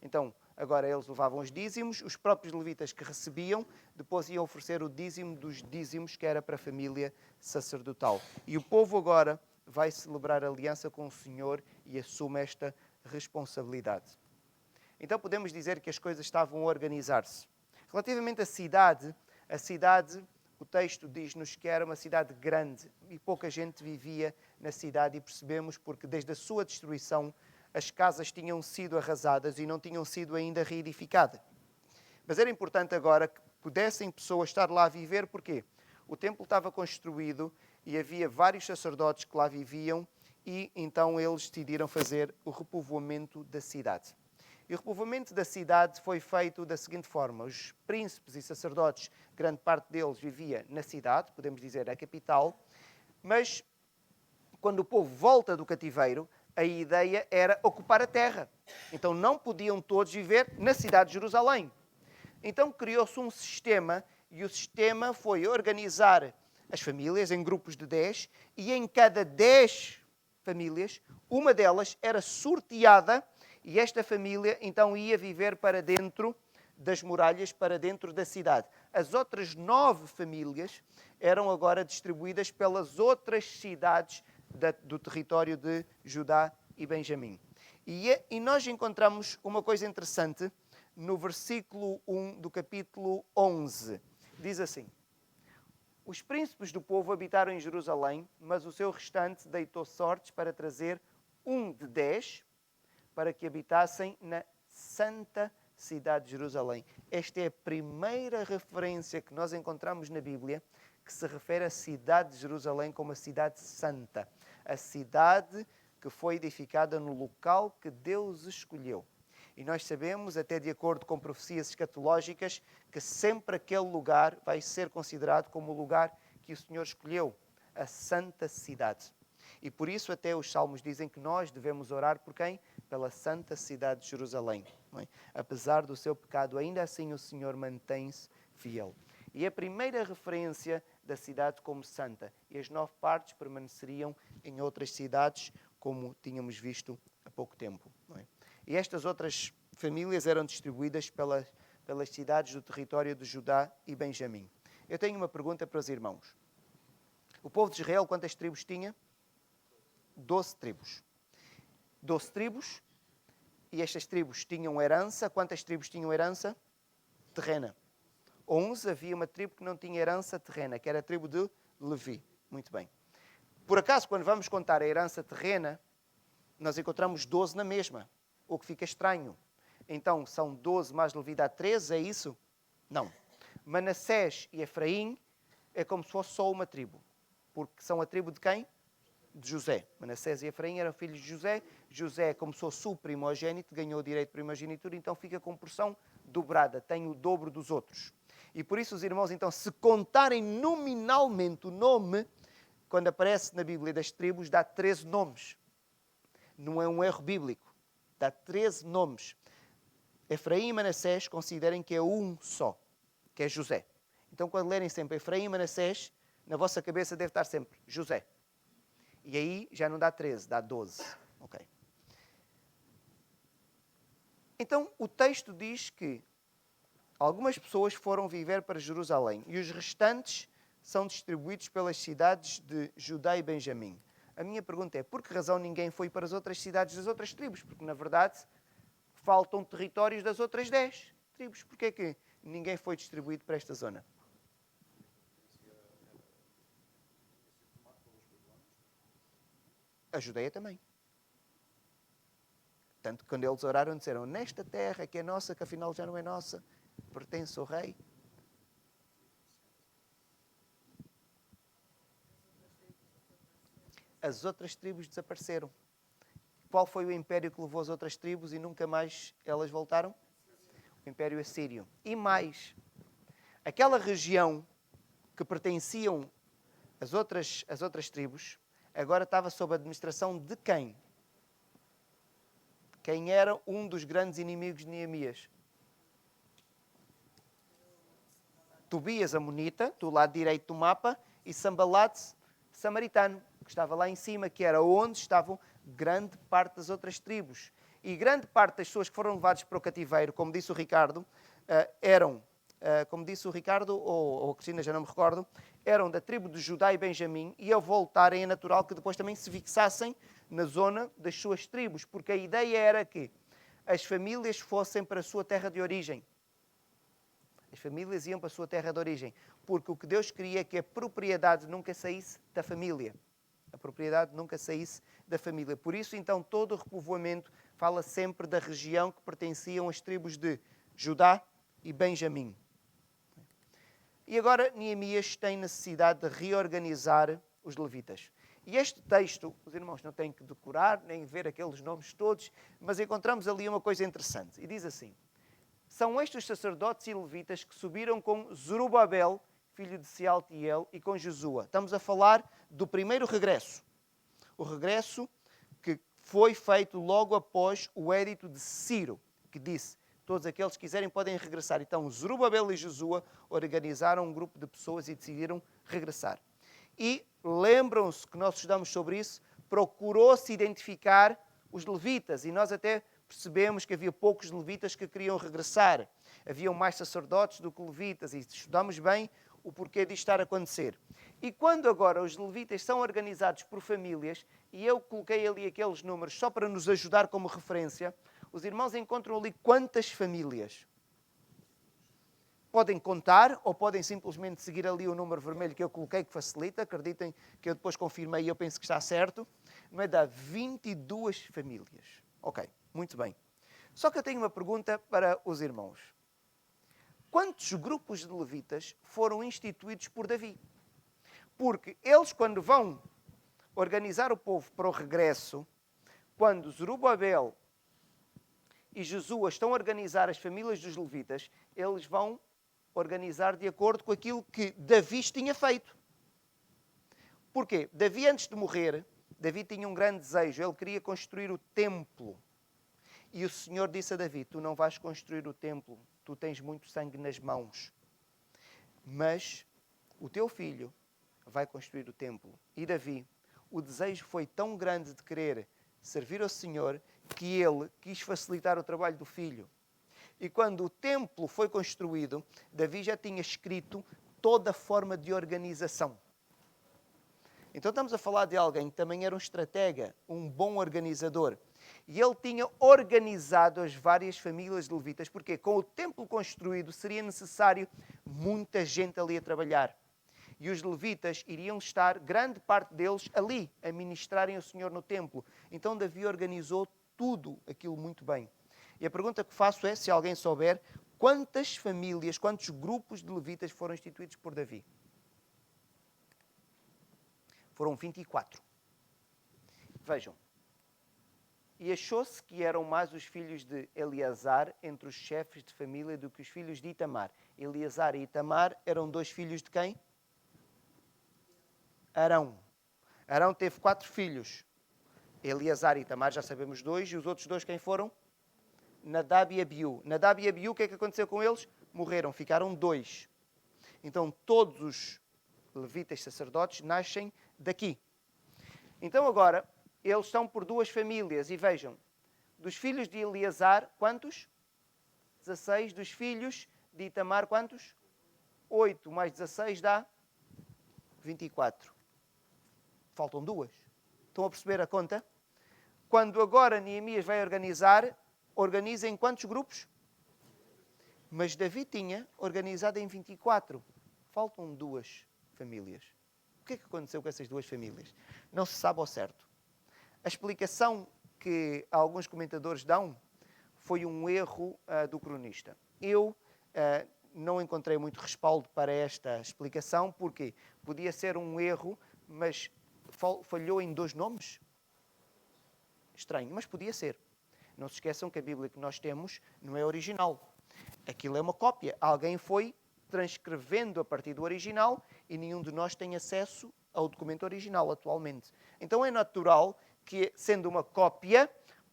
Então, agora eles levavam os dízimos, os próprios levitas que recebiam, depois iam oferecer o dízimo dos dízimos, que era para a família sacerdotal. E o povo agora vai celebrar aliança com o Senhor e assume esta responsabilidade. Então podemos dizer que as coisas estavam a organizar-se. Relativamente à cidade, o texto diz-nos que era uma cidade grande e pouca gente vivia na cidade, e percebemos porque desde a sua destruição as casas tinham sido arrasadas e não tinham sido ainda reedificadas. Mas era importante agora que pudessem pessoas estar lá a viver, porque o templo estava construído e havia vários sacerdotes que lá viviam, e então eles decidiram fazer o repovoamento da cidade. E o repovoamento da cidade foi feito da seguinte forma: os príncipes e sacerdotes, grande parte deles vivia na cidade, podemos dizer a capital, mas quando o povo volta do cativeiro, a ideia era ocupar a terra. Então não podiam todos viver na cidade de Jerusalém. Então criou-se um sistema, e o sistema foi organizar as famílias em grupos de 10, e em cada 10 famílias, uma delas era sorteada, e esta família então ia viver para dentro das muralhas, para dentro da cidade. As outras 9 famílias eram agora distribuídas pelas outras cidades do território de Judá e Benjamim. E nós encontramos uma coisa interessante no versículo 1 do capítulo 11. Diz assim: os príncipes do povo habitaram em Jerusalém, mas o seu restante deitou sortes para trazer um de 10 para que habitassem na santa cidade de Jerusalém. Esta é a primeira referência que nós encontramos na Bíblia que se refere à cidade de Jerusalém como a cidade santa. A cidade que foi edificada no local que Deus escolheu. E nós sabemos, até de acordo com profecias escatológicas, que sempre aquele lugar vai ser considerado como o lugar que o Senhor escolheu, a santa cidade. E por isso até os salmos dizem que nós devemos orar por quem? Pela santa cidade de Jerusalém. Não é? Apesar do seu pecado, ainda assim o Senhor mantém-se fiel. E a primeira referência da cidade como santa. E as 9 partes permaneceriam em outras cidades, como tínhamos visto há pouco tempo. Não é? E estas outras famílias eram distribuídas pelas cidades do território de Judá e Benjamim. Eu tenho uma pergunta para os irmãos. O povo de Israel, quantas tribos tinha? 12 tribos. 12 tribos, e estas tribos tinham herança. Quantas tribos tinham herança? Terrena. 11, havia uma tribo que não tinha herança terrena, que era a tribo de Levi. Muito bem. Por acaso, quando vamos contar a herança terrena, nós encontramos 12 na mesma, o que fica estranho. Então, são 12 mais Levi dá 13, é isso? Não. Manassés e Efraim é como se fosse só uma tribo, porque são a tribo de quem? De José. Manassés e Efraim eram filhos de José. José começou o primogênito, ganhou o direito de primogenitura, então fica com porção dobrada, tem o dobro dos outros. E por isso os irmãos, então, se contarem nominalmente o nome, quando aparece na Bíblia das tribos, dá 13 nomes. Não é um erro bíblico. Dá 13 nomes. Efraim e Manassés considerem que é um só, que é José. Então, quando lerem sempre Efraim e Manassés, na vossa cabeça deve estar sempre José. E aí já não dá 13, dá 12. Ok. Então, o texto diz que algumas pessoas foram viver para Jerusalém e os restantes são distribuídos pelas cidades de Judá e Benjamim. A minha pergunta é, por que razão ninguém foi para as outras cidades das outras tribos? Porque, na verdade, faltam territórios das outras 10 tribos. Por que é que ninguém foi distribuído para esta zona? A Judeia também. Tanto que quando eles oraram, disseram, nesta terra que é nossa, que afinal já não é nossa, pertence ao rei. As outras tribos desapareceram. Qual foi o império que levou as outras tribos e nunca mais elas voltaram? O Império Assírio. E mais, aquela região que pertenciam às outras tribos, agora estava sob a administração de quem? Quem era um dos grandes inimigos de Neemias? Tobias Amonita, do lado direito do mapa, e Sambalat, samaritano, que estava lá em cima, que era onde estavam grande parte das outras tribos. E grande parte das pessoas que foram levadas para o cativeiro, como disse o Ricardo, como disse o Ricardo, ou a Cristina, já não me recordo, eram da tribo de Judá e Benjamim, e ao voltarem é natural que depois também se fixassem na zona das suas tribos, porque a ideia era que as famílias fossem para a sua terra de origem. As famílias iam para a sua terra de origem, porque o que Deus queria é que a propriedade nunca saísse da família. A propriedade nunca saísse da família. Por isso, então, todo o repovoamento fala sempre da região que pertenciam às tribos de Judá e Benjamim. E agora Neemias tem necessidade de reorganizar os levitas. E este texto, os irmãos não têm que decorar, nem ver aqueles nomes todos, mas encontramos ali uma coisa interessante. E diz assim: são estes os sacerdotes e levitas que subiram com Zorobabel, filho de Sealtiel, e com Jesua. Estamos a falar do primeiro regresso. O regresso que foi feito logo após o edito de Ciro, que disse: todos aqueles que quiserem podem regressar. Então, Zorobabel e Jesua organizaram um grupo de pessoas e decidiram regressar. E lembram-se que nós estudamos sobre isso, procurou-se identificar os levitas. E nós até percebemos que havia poucos levitas que queriam regressar. Haviam mais sacerdotes do que levitas. E estudamos bem o porquê disto estar a acontecer. E quando agora os levitas são organizados por famílias, e eu coloquei ali aqueles números só para nos ajudar como referência, os irmãos encontram ali quantas famílias? Podem contar ou podem simplesmente seguir ali o número vermelho que eu coloquei, que facilita. Acreditem que eu depois confirmei e eu penso que está certo. Não é? Dá 22 famílias. Ok, muito bem. Só que eu tenho uma pergunta para os irmãos. Quantos grupos de levitas foram instituídos por Davi? Porque eles, quando vão organizar o povo para o regresso, quando Zorobabel e Jesua estão a organizar as famílias dos levitas, eles vão organizar de acordo com aquilo que Davi tinha feito. Porquê? Davi, antes de morrer, Davi tinha um grande desejo. Ele queria construir o templo. E o Senhor disse a Davi: tu não vais construir o templo, tu tens muito sangue nas mãos. Mas o teu filho vai construir o templo. E Davi, o desejo foi tão grande de querer servir ao Senhor que ele quis facilitar o trabalho do filho. E quando o templo foi construído, Davi já tinha escrito toda a forma de organização. Então estamos a falar de alguém que também era um estratega, um bom organizador. E ele tinha organizado as várias famílias de levitas, porque com o templo construído seria necessário muita gente ali a trabalhar. E os levitas iriam estar, grande parte deles, ali, a ministrarem ao Senhor no templo. Então Davi organizou tudo aquilo muito bem. E a pergunta que faço é, se alguém souber, quantas famílias, quantos grupos de levitas foram instituídos por Davi? Foram 24. Vejam. E achou-se que eram mais os filhos de Eleazar entre os chefes de família do que os filhos de Itamar. Eleazar e Itamar eram dois filhos de quem? Arão. Arão teve 4 filhos. Eleazar e Itamar, já sabemos 2. E os outros 2 quem foram? Nadab e Abiú. Nadab e Abiú, o que é que aconteceu com eles? Morreram, ficaram 2. Então todos os levitas sacerdotes nascem daqui. Então agora, eles estão por 2 famílias. E vejam, dos filhos de Eleazar, quantos? 16. Dos filhos de Itamar, quantos? 8 mais 16 dá 24. Faltam 2. Estão a perceber a conta? Quando agora Neemias vai organizar, organiza em quantos grupos? Mas Davi tinha organizado em 24. Faltam 2 famílias. O que é que aconteceu com essas 2 famílias? Não se sabe ao certo. A explicação que alguns comentadores dão foi um erro do cronista. Eu não encontrei muito respaldo para esta explicação, porque podia ser um erro, mas falhou em 2 nomes? Estranho, mas podia ser. Não se esqueçam que a Bíblia que nós temos não é original. Aquilo é uma cópia. Alguém foi transcrevendo a partir do original e nenhum de nós tem acesso ao documento original atualmente. Então é natural que, sendo uma cópia,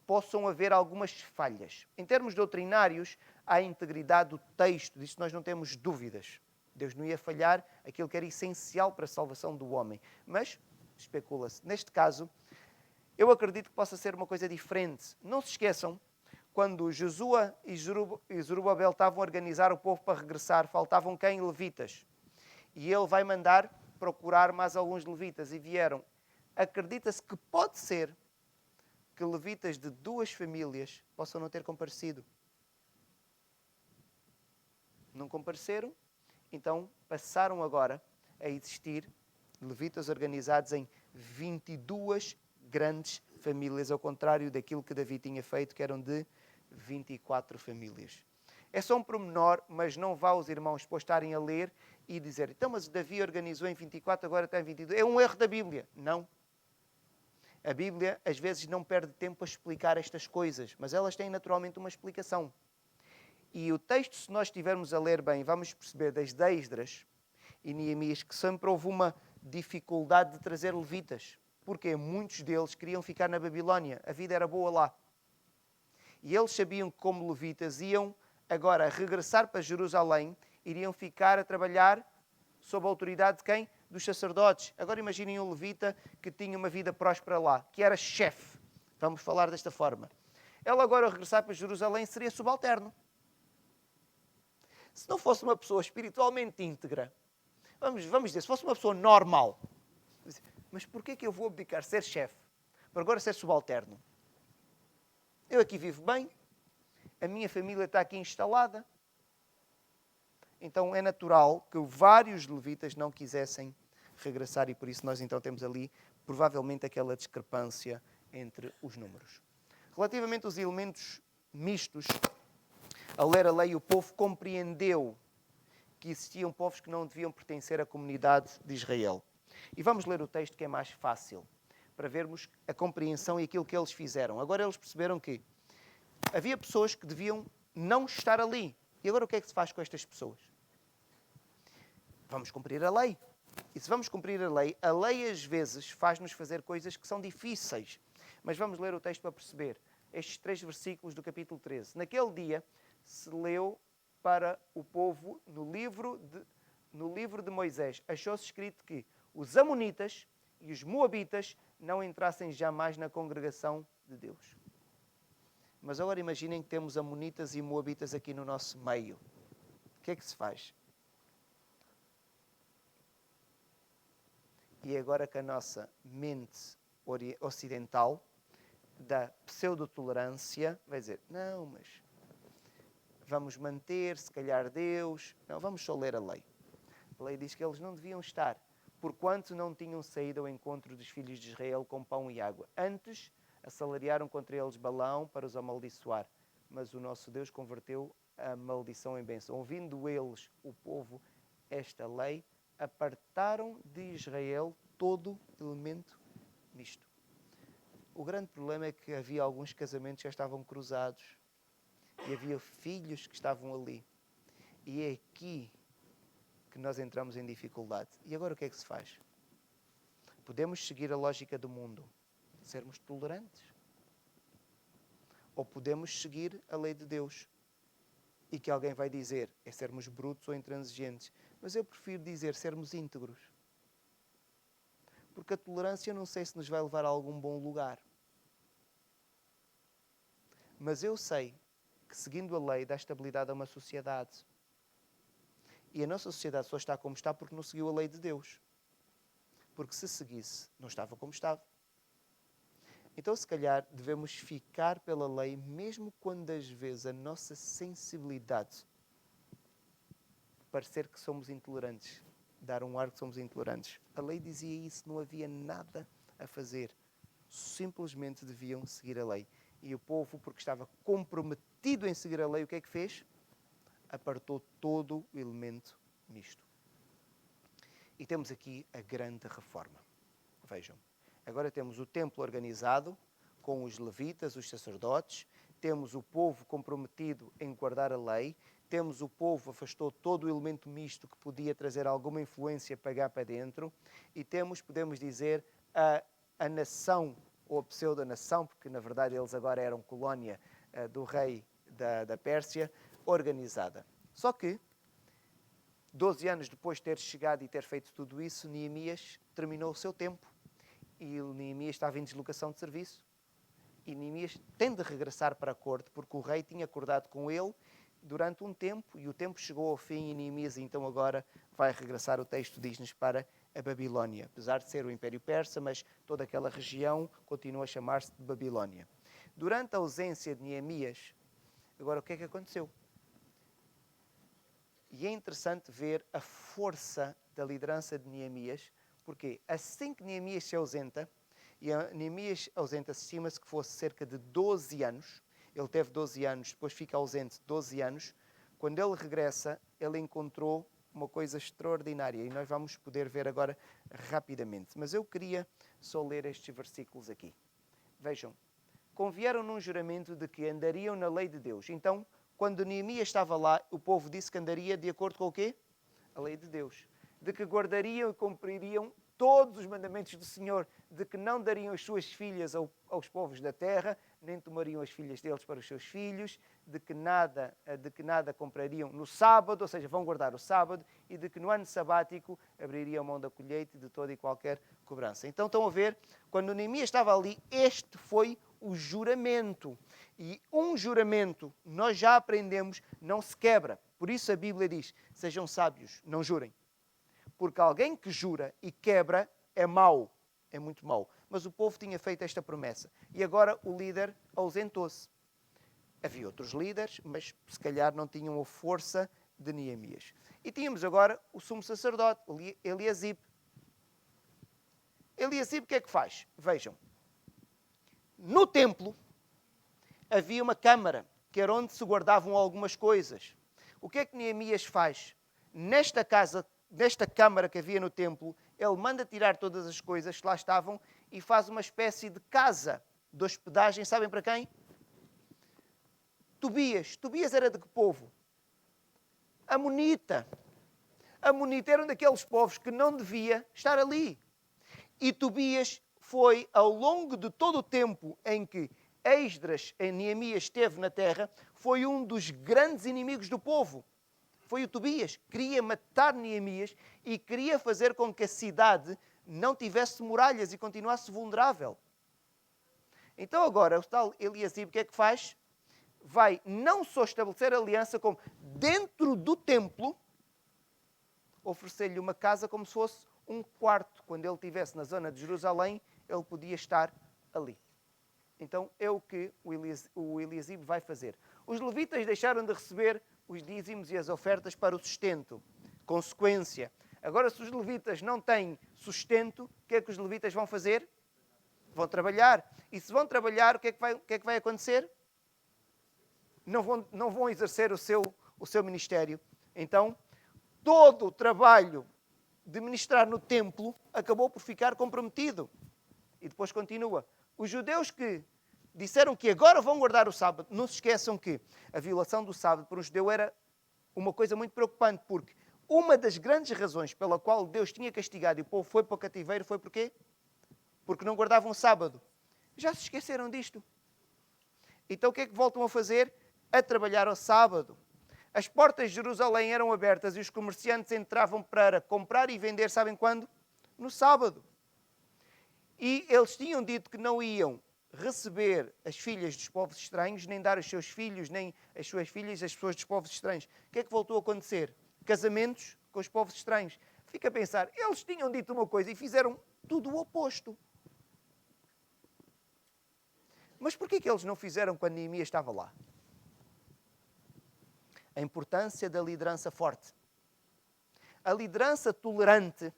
possam haver algumas falhas. Em termos doutrinários, há a integridade do texto, disso nós não temos dúvidas. Deus não ia falhar aquilo que era essencial para a salvação do homem. Mas, especula-se, neste caso, eu acredito que possa ser uma coisa diferente. Não se esqueçam, quando Josua e Zorobabel estavam a organizar o povo para regressar, faltavam quem? Levitas. E ele vai mandar procurar mais alguns levitas. E vieram. Acredita-se que pode ser que levitas de 2 famílias possam não ter comparecido. Não compareceram, então passaram agora a existir levitas organizados em 22 grandes famílias, ao contrário daquilo que Davi tinha feito, que eram de 24 famílias. É só um pormenor, mas não vá os irmãos depois estarem a ler e dizer, então, mas Davi organizou em 24, agora está em 22. É um erro da Bíblia. Não. A Bíblia, às vezes, não perde tempo a explicar estas coisas, mas elas têm naturalmente uma explicação. E o texto, se nós estivermos a ler bem, vamos perceber desde Esdras e Neemias que sempre houve uma dificuldade de trazer levitas. Porque muitos deles queriam ficar na Babilónia. A vida era boa lá. E eles sabiam que, como levitas, iam agora regressar para Jerusalém, iriam ficar a trabalhar sob a autoridade de quem? Dos sacerdotes. Agora imaginem um levita que tinha uma vida próspera lá, que era chefe. Vamos falar desta forma. Ele agora regressar para Jerusalém seria subalterno. Se não fosse uma pessoa espiritualmente íntegra, vamos dizer, se fosse uma pessoa normal, mas porquê que eu vou abdicar ser chefe para agora ser subalterno? Eu aqui vivo bem, a minha família está aqui instalada. Então é natural que vários levitas não quisessem regressar e por isso nós então temos ali provavelmente aquela discrepância entre os números. Relativamente aos elementos mistos, ao ler a lei, o povo compreendeu que existiam povos que não deviam pertencer à comunidade de Israel. E vamos ler o texto que é mais fácil, para vermos a compreensão e aquilo que eles fizeram. Agora eles perceberam que havia pessoas que deviam não estar ali. E agora o que é que se faz com estas pessoas? Vamos cumprir a lei. E se vamos cumprir a lei às vezes faz-nos fazer coisas que são difíceis. Mas vamos ler o texto para perceber. Estes 3 versículos do capítulo 13. Naquele dia se leu para o povo no livro de Moisés. Achou-se escrito que os amonitas e os moabitas não entrassem jamais na congregação de Deus. Mas agora imaginem que temos amonitas e moabitas aqui no nosso meio. O que é que se faz? E agora que a nossa mente ocidental da pseudo-tolerância vai dizer, não, mas vamos manter, se calhar Deus... Não, vamos só ler a lei. A lei diz que eles não deviam estar, porquanto não tinham saído ao encontro dos filhos de Israel com pão e água. Antes, assalariaram contra eles Balaão para os amaldiçoar. Mas o nosso Deus converteu a maldição em bênção. Ouvindo eles, o povo, esta lei, apartaram de Israel todo elemento misto. O grande problema é que havia alguns casamentos que já estavam cruzados. E havia filhos que estavam ali. E é aqui que nós entramos em dificuldade. E agora o que é que se faz? Podemos seguir a lógica do mundo, sermos tolerantes. Ou podemos seguir a lei de Deus. E que alguém vai dizer, é sermos brutos ou intransigentes. Mas eu prefiro dizer sermos íntegros. Porque a tolerância não sei se nos vai levar a algum bom lugar. Mas eu sei que seguindo a lei dá estabilidade a uma sociedade. E a nossa sociedade só está como está porque não seguiu a lei de Deus. Porque se seguisse, não estava como estava. Então, se calhar, devemos ficar pela lei, mesmo quando às vezes a nossa sensibilidade parecer que somos intolerantes, dar um ar que somos intolerantes. A lei dizia isso, não havia nada a fazer. Simplesmente deviam seguir a lei. E o povo, porque estava comprometido em seguir a lei, o que é que fez? Apartou todo o elemento misto. E temos aqui a grande reforma. Vejam, agora temos o templo organizado, com os levitas, os sacerdotes, temos o povo comprometido em guardar a lei, temos o povo afastou todo o elemento misto que podia trazer alguma influência para cá para dentro, e temos, podemos dizer, a nação, ou a pseudo-nação, porque na verdade eles agora eram colónia do rei da Pérsia, organizada. Só que 12 anos depois de ter chegado e ter feito tudo isso, Neemias terminou o seu tempo. E Neemias estava em deslocação de serviço. E Neemias tem de regressar para a corte, porque o rei tinha acordado com ele durante um tempo, e o tempo chegou ao fim, e Neemias então agora vai regressar, o texto diz-nos, para a Babilónia. Apesar de ser o Império Persa, mas toda aquela região continua a chamar-se de Babilónia. Durante a ausência de Neemias, agora o que é que aconteceu? E é interessante ver a força da liderança de Neemias, porque assim que Neemias se ausenta, e Neemias ausenta-se, estima-se que fosse cerca de 12 anos, ele teve 12 anos, depois fica ausente 12 anos, quando ele regressa, ele encontrou uma coisa extraordinária, e nós vamos poder ver agora rapidamente. Mas eu queria só ler estes versículos aqui. Vejam, convieram num juramento de que andariam na lei de Deus. Então, quando Neemias estava lá, o povo disse que andaria de acordo com o quê? A lei de Deus. De que guardariam e cumpririam todos os mandamentos do Senhor, de que não dariam as suas filhas aos povos da terra, nem tomariam as filhas deles para os seus filhos, de que nada comprariam no sábado, ou seja, vão guardar o sábado, e de que no ano sabático abririam mão da colheita e de toda e qualquer cobrança. Então estão a ver, quando Neemias estava ali, este foi o juramento. E um juramento, nós já aprendemos, não se quebra. Por isso a Bíblia diz, sejam sábios, não jurem. Porque alguém que jura e quebra é mau, é muito mau. Mas o povo tinha feito esta promessa. E agora o líder ausentou-se. Havia outros líderes, mas se calhar não tinham a força de Neemias. E tínhamos agora o sumo sacerdote, Eliasibe. Eliasibe o que é que faz? Vejam. No templo havia uma câmara, que era onde se guardavam algumas coisas. O que é que Neemias faz? Nesta câmara que havia no templo, ele manda tirar todas as coisas que lá estavam e faz uma espécie de casa de hospedagem. Sabem para quem? Tobias. Tobias era de que povo? Amonita. Amonita era um daqueles povos que não devia estar ali. E Tobias foi, ao longo de todo o tempo em que Esdras, em Neemias, esteve na terra, foi um dos grandes inimigos do povo. Foi o Tobias. Queria matar Neemias e queria fazer com que a cidade não tivesse muralhas e continuasse vulnerável. Então agora, o tal Eliasibe, o que é que faz? Vai não só estabelecer aliança, como dentro do templo, oferecer-lhe uma casa como se fosse um quarto. Quando ele estivesse na zona de Jerusalém, ele podia estar ali. Então é o que o Eliasibe vai fazer. Os levitas deixaram de receber os dízimos e as ofertas para o sustento. Consequência. Agora, se os levitas não têm sustento, o que é que os levitas vão fazer? Vão trabalhar. E se vão trabalhar, o que é que vai acontecer? Não vão exercer o seu ministério. Então, todo o trabalho de ministrar no templo acabou por ficar comprometido. E depois continua. Os judeus que disseram que agora vão guardar o sábado, não se esqueçam que a violação do sábado para um judeu era uma coisa muito preocupante, porque uma das grandes razões pela qual Deus tinha castigado e o povo foi para o cativeiro foi porquê? Porque não guardavam o sábado. Já se esqueceram disto. Então o que é que voltam a fazer? A trabalhar ao sábado. As portas de Jerusalém eram abertas e os comerciantes entravam para comprar e vender, sabem quando? No sábado. E eles tinham dito que não iam receber as filhas dos povos estranhos, nem dar os seus filhos, nem as suas filhas às pessoas dos povos estranhos. O que é que voltou a acontecer? Casamentos com os povos estranhos. Fica a pensar, eles tinham dito uma coisa e fizeram tudo o oposto. Mas porquê que eles não fizeram quando Neemias estava lá? A importância da liderança forte. A liderança tolerante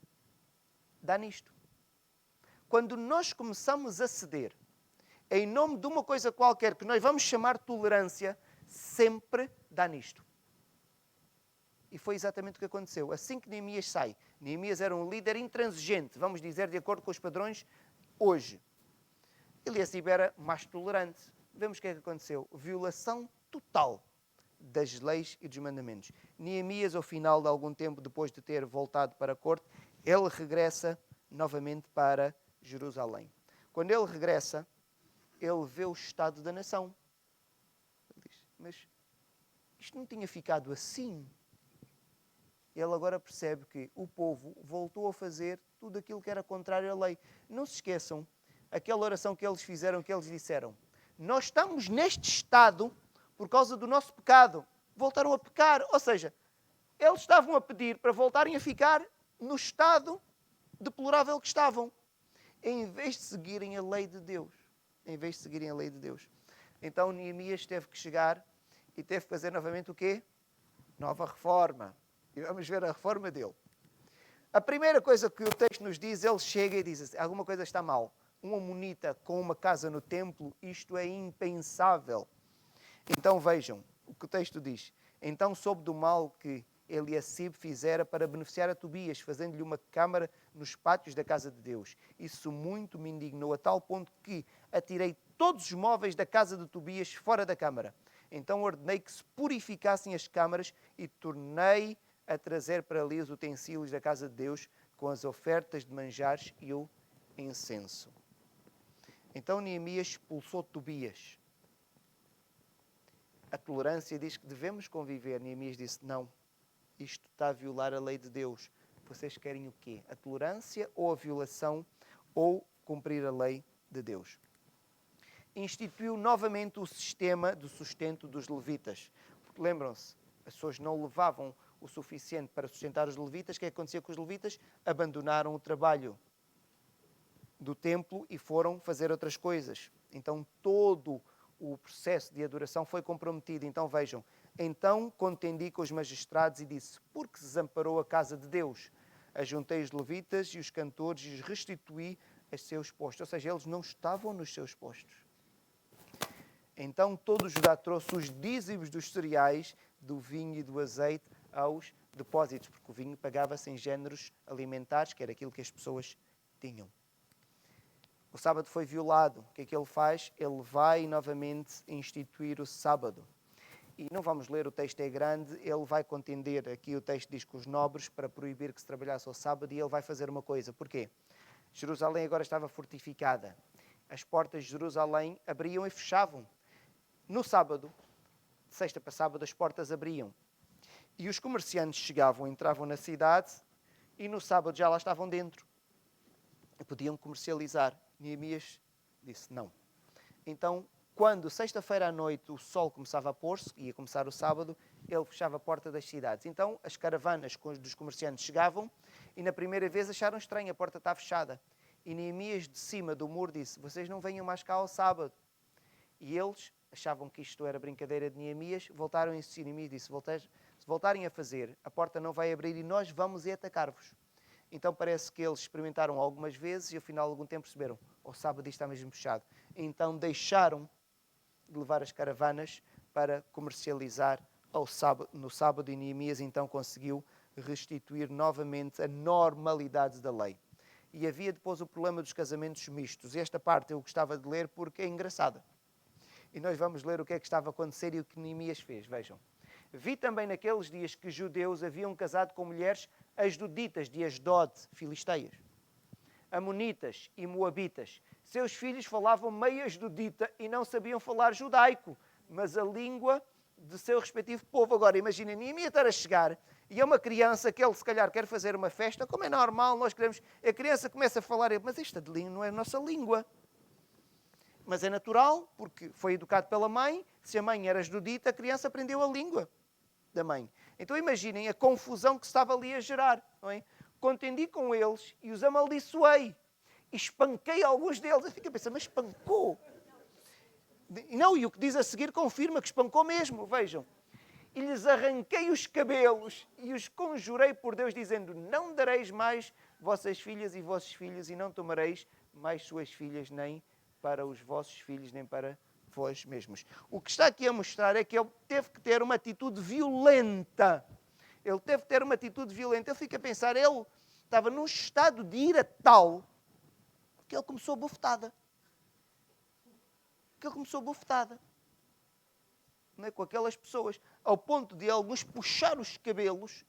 dá nisto. Quando nós começamos a ceder em nome de uma coisa qualquer que nós vamos chamar tolerância, sempre dá nisto. E foi exatamente o que aconteceu. Assim que Neemias sai, Neemias era um líder intransigente, vamos dizer, de acordo com os padrões hoje. Eliasibe era mais tolerante. Vemos o que é que aconteceu. Violação total das leis e dos mandamentos. Neemias, ao final de algum tempo, depois de ter voltado para a corte, ele regressa novamente para Jerusalém. Quando ele regressa, ele vê o estado da nação. Ele diz, mas isto não tinha ficado assim? ele agora percebe que o povo voltou a fazer tudo aquilo que era contrário à lei. Não se esqueçam, aquela oração que eles fizeram, que eles disseram: nós estamos neste estado por causa do nosso pecado. Voltaram a pecar. Ou seja, eles estavam a pedir para voltarem a ficar no estado deplorável que estavam, em vez de seguirem a lei de Deus. Em vez de seguirem a lei de Deus. Então Neemias teve que chegar e teve que fazer novamente o quê? Nova reforma. E vamos ver a reforma dele. A primeira coisa que o texto nos diz, ele chega e diz assim: alguma coisa está mal. Um amonita com uma casa no templo, isto é impensável. Então vejam o que o texto diz. Então soube do mal que Eliacibe fizera para beneficiar a Tobias, fazendo-lhe uma câmara nos pátios da casa de Deus. Isso muito me indignou, a tal ponto que atirei todos os móveis da casa de Tobias fora da câmara. Então ordenei que se purificassem as câmaras e tornei a trazer para ali os utensílios da casa de Deus com as ofertas de manjares e o incenso. Então Neemias expulsou Tobias. A tolerância diz que devemos conviver. Neemias disse: não, isto está a violar a lei de Deus. Vocês querem o quê? A tolerância ou a violação ou cumprir a lei de Deus? Instituiu novamente o sistema do sustento dos levitas. Porque lembram-se, as pessoas não levavam o suficiente para sustentar os levitas. O que acontecia com os levitas? Abandonaram o trabalho do templo e foram fazer outras coisas. Então todo o processo de adoração foi comprometido. Então vejam, então contendi com os magistrados e disse: porque se desamparou a casa de Deus? Ajuntei os levitas e os cantores e os restituí a seus postos. Ou seja, eles não estavam nos seus postos. Então todo Judá trouxe os dízimos dos cereais, do vinho e do azeite aos depósitos, porque o vinho pagava-se em géneros alimentares, que era aquilo que as pessoas tinham. O sábado foi violado. O que é que ele faz? Ele vai novamente instituir o sábado. E não vamos ler, o texto é grande, ele vai contender, aqui o texto diz que os nobres, para proibir que se trabalhasse ao sábado, e ele vai fazer uma coisa. Porquê? Jerusalém agora estava fortificada. As portas de Jerusalém abriam e fechavam. No sábado, de sexta para sábado, as portas abriam. E os comerciantes chegavam, entravam na cidade e no sábado já lá estavam dentro. E podiam comercializar. Neemias disse não. Então, quando sexta-feira à noite o sol começava a pôr-se, ia começar o sábado, ele fechava a porta das cidades. Então, as caravanas dos comerciantes chegavam e na primeira vez acharam estranho, a porta está fechada. E Neemias, de cima do muro, disse: vocês não venham mais cá ao sábado. E eles achavam que isto era brincadeira de Neemias, voltaram a insistir. Neemias disse: se voltarem a fazer, a porta não vai abrir e nós vamos atacar-vos. Então parece que eles experimentaram algumas vezes e ao final de algum tempo perceberam: ao sábado isto está mesmo fechado. Então deixaram de levar as caravanas para comercializar no sábado, e Neemias então conseguiu restituir novamente a normalidade da lei. E havia depois o problema dos casamentos mistos. Esta parte eu gostava de ler porque é engraçada. E nós vamos ler o que é que estava a acontecer e o que Neemias fez. Vejam. Vi também naqueles dias que judeus haviam casado com mulheres asdoditas de Asdod, filisteias, amonitas e moabitas. Seus filhos falavam meio asdodita e não sabiam falar judaico, mas a língua de seu respectivo povo. Agora, imaginem, Neemias estar a chegar e é uma criança que ele se calhar quer fazer uma festa, como é normal, nós queremos, a criança começa a falar, mas esta de língua não é a nossa língua. Mas é natural, porque foi educado pela mãe. Se a mãe era asdodita, a criança aprendeu a língua da mãe. Então imaginem a confusão que se estava ali a gerar. Não é? Contendi com eles e os amaldiçoei. E espanquei alguns deles. Eu fico a pensar, mas espancou? Não, e o que diz a seguir confirma que espancou mesmo. Vejam. E lhes arranquei os cabelos e os conjurei por Deus, dizendo: não dareis mais vossas filhas e vossos filhos, e não tomareis mais suas filhas, nem para os vossos filhos, nem para vós mesmos. O que está aqui a mostrar é que ele teve que ter uma atitude violenta. Ele teve que ter uma atitude violenta. Eu fico a pensar, ele estava num estado de ira tal que ele começou a bofetada. Não é? Com aquelas pessoas, ao ponto de alguns puxar os cabelos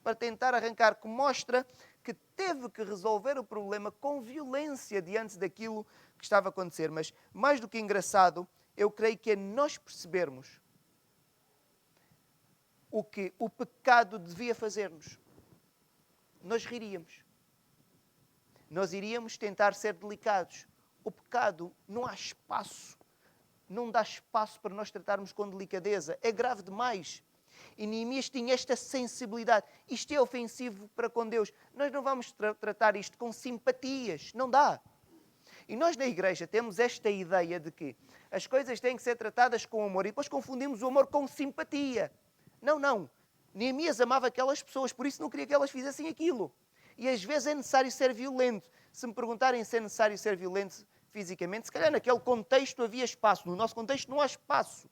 para tentar arrancar, que mostra que teve que resolver o problema com violência diante daquilo que estava a acontecer. Mas, mais do que engraçado, eu creio que é nós percebermos o que o pecado devia fazer-nos. nós riríamos. Nós iríamos tentar ser delicados. O pecado não há espaço. Não dá espaço para nós tratarmos com delicadeza. É grave demais. E Neemias tinha esta sensibilidade. Isto é ofensivo para com Deus. Nós não vamos tratar isto com simpatias. Não dá. E nós na igreja temos esta ideia de que as coisas têm que ser tratadas com amor. E depois confundimos o amor com simpatia. Não, não. Neemias amava aquelas pessoas, por isso não queria que elas fizessem aquilo. E às vezes é necessário ser violento. Se me perguntarem se é necessário ser violento fisicamente, se calhar naquele contexto havia espaço. No nosso contexto não há espaço.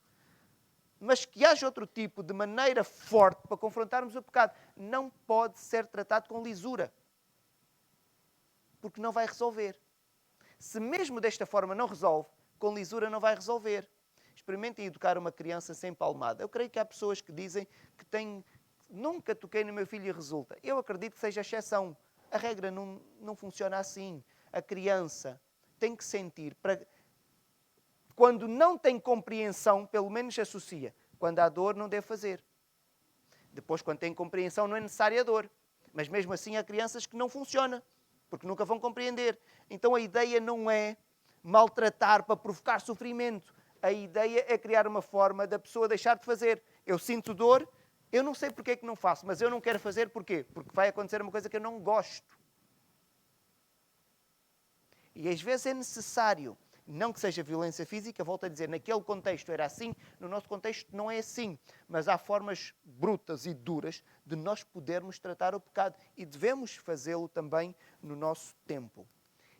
Mas que haja outro tipo de maneira forte para confrontarmos o pecado. Não pode ser tratado com lisura. Porque não vai resolver. Se mesmo desta forma não resolve, com lisura não vai resolver. Experimentem educar uma criança sem palmada. Eu creio que há pessoas que dizem que nunca toquei no meu filho e resulta. Eu acredito que seja exceção. A regra não funciona assim. A criança tem que sentir. Quando não tem compreensão, pelo menos associa. Quando há dor, não deve fazer. Depois, quando tem compreensão, não é necessária a dor. Mas mesmo assim há crianças que não funciona, porque nunca vão compreender. Então a ideia não é maltratar para provocar sofrimento. A ideia é criar uma forma da pessoa deixar de fazer. Eu sinto dor, eu não sei porque é que não faço, mas eu não quero fazer porquê? Porque vai acontecer uma coisa que eu não gosto. E às vezes é necessário, não que seja violência física, volto a dizer, naquele contexto era assim, no nosso contexto não é assim. Mas há formas brutas e duras de nós podermos tratar o pecado. E devemos fazê-lo também no nosso tempo.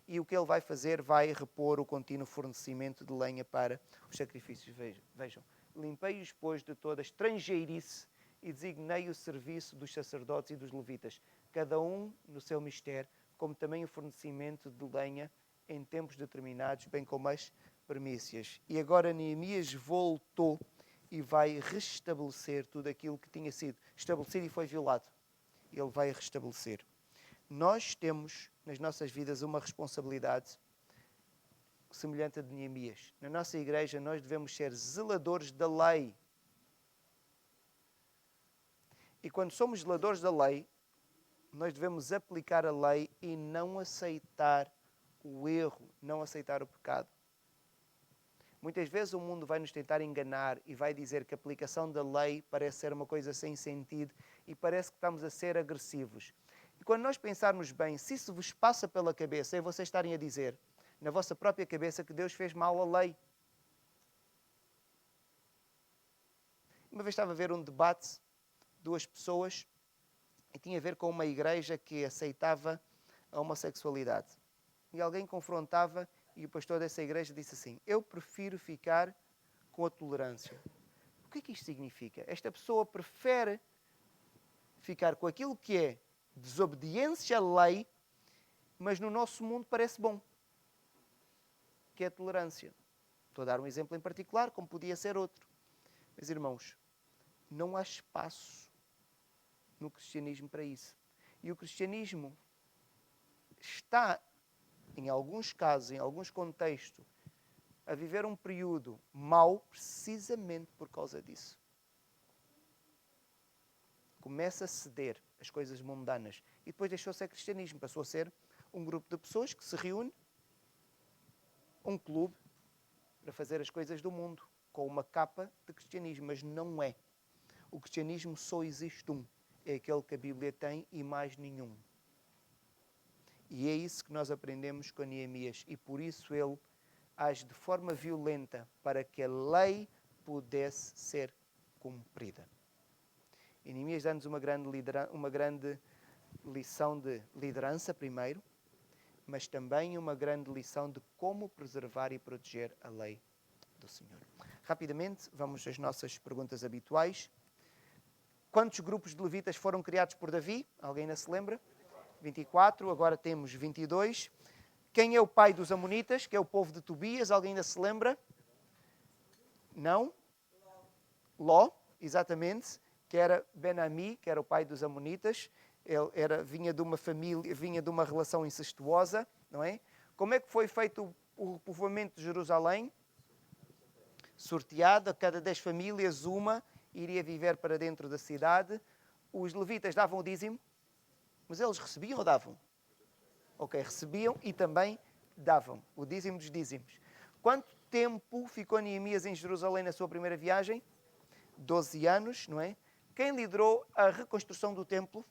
E o que ele vai fazer? Vai repor o contínuo fornecimento de lenha para os sacrifícios. Vejam, limpei-os, pois, de toda estrangeirice e designei o serviço dos sacerdotes e dos levitas, cada um no seu mistério, como também o fornecimento de lenha em tempos determinados, bem como as primícias. E agora Neemias voltou e vai restabelecer tudo aquilo que tinha sido estabelecido e foi violado. Ele vai restabelecer. Nós temos nas nossas vidas uma responsabilidade semelhante a de Neemias. Na nossa igreja nós devemos ser zeladores da lei. E quando somos zeladores da lei, nós devemos aplicar a lei e não aceitar o erro, não aceitar o pecado. Muitas vezes o mundo vai nos tentar enganar e vai dizer que a aplicação da lei parece ser uma coisa sem sentido e parece que estamos a ser agressivos. E quando nós pensarmos bem, se isso vos passa pela cabeça é vocês estarem a dizer, na vossa própria cabeça, que Deus fez mal à lei. Uma vez estava a ver um debate, duas pessoas, e tinha a ver com uma igreja que aceitava a homossexualidade. E alguém confrontava e o pastor dessa igreja disse assim, eu prefiro ficar com a tolerância. O que é que isto significa? Esta pessoa prefere ficar com aquilo que é desobediência à lei, mas no nosso mundo parece bom, que é a tolerância. Estou a dar um exemplo em particular, como podia ser outro. Meus irmãos, não há espaço no cristianismo para isso. E o cristianismo está, em alguns casos, em alguns contextos, a viver um período mau precisamente por causa disso. Começa a ceder as coisas mundanas e depois deixou de ser cristianismo, passou a ser um grupo de pessoas que se reúne, um clube, para fazer as coisas do mundo, com uma capa de cristianismo, mas não é. O cristianismo só existe um, é aquele que a Bíblia tem e mais nenhum. E é isso que nós aprendemos com Neemias e por isso ele age de forma violenta para que a lei pudesse ser cumprida. E Neemias dá-nos uma grande lição de liderança primeiro, mas também uma grande lição de como preservar e proteger a lei do Senhor. Rapidamente, vamos às nossas perguntas habituais. Quantos grupos de levitas foram criados por Davi? Alguém ainda se lembra? 24, agora temos 22. Quem é o pai dos amonitas, que é o povo de Tobias? Alguém ainda se lembra? Não? Ló, exatamente, que era Ben-Ami, que era o pai dos amonitas. Ele vinha de uma família, vinha de uma relação incestuosa, não é? Como é que foi feito o repovoamento de Jerusalém? Sorteado, a cada 10 famílias, uma iria viver para dentro da cidade. Os levitas davam o dízimo? Mas eles recebiam ou davam? Ok, recebiam e também davam. O dízimo dos dízimos. Quanto tempo ficou Neemias em Jerusalém na sua primeira viagem? 12 anos, não é? Quem liderou a reconstrução do templo?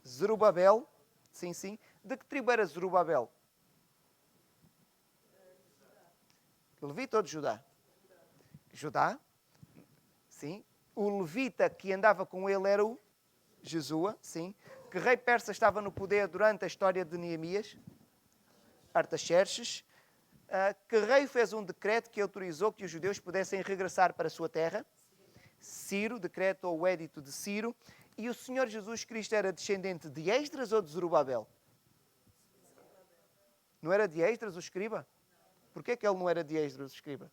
Zerubabel. Sim, sim. De que tribo era Zerubabel? Levita ou de Judá? Judá. Sim. O levita que andava com ele era o Jesua. Sim. Que rei persa estava no poder durante a história de Neemias? Artaxerxes. Que rei fez um decreto que autorizou que os judeus pudessem regressar para a sua terra? Ciro, decreto ou o édito de Ciro. E o Senhor Jesus Cristo era descendente de Esdras ou de Zerubabel? Não era de Esdras o escriba? Porquê que ele não era de Esdras o escriba?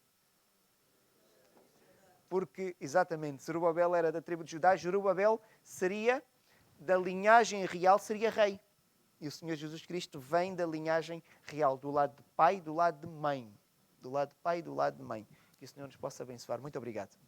Porque, exatamente, Zerubabel era da tribo de Judá. Zerubabel seria da linhagem real, seria rei. E o Senhor Jesus Cristo vem da linhagem real, do lado de pai e do lado de mãe. Do lado de pai e do lado de mãe. Que o Senhor nos possa abençoar. Muito obrigado.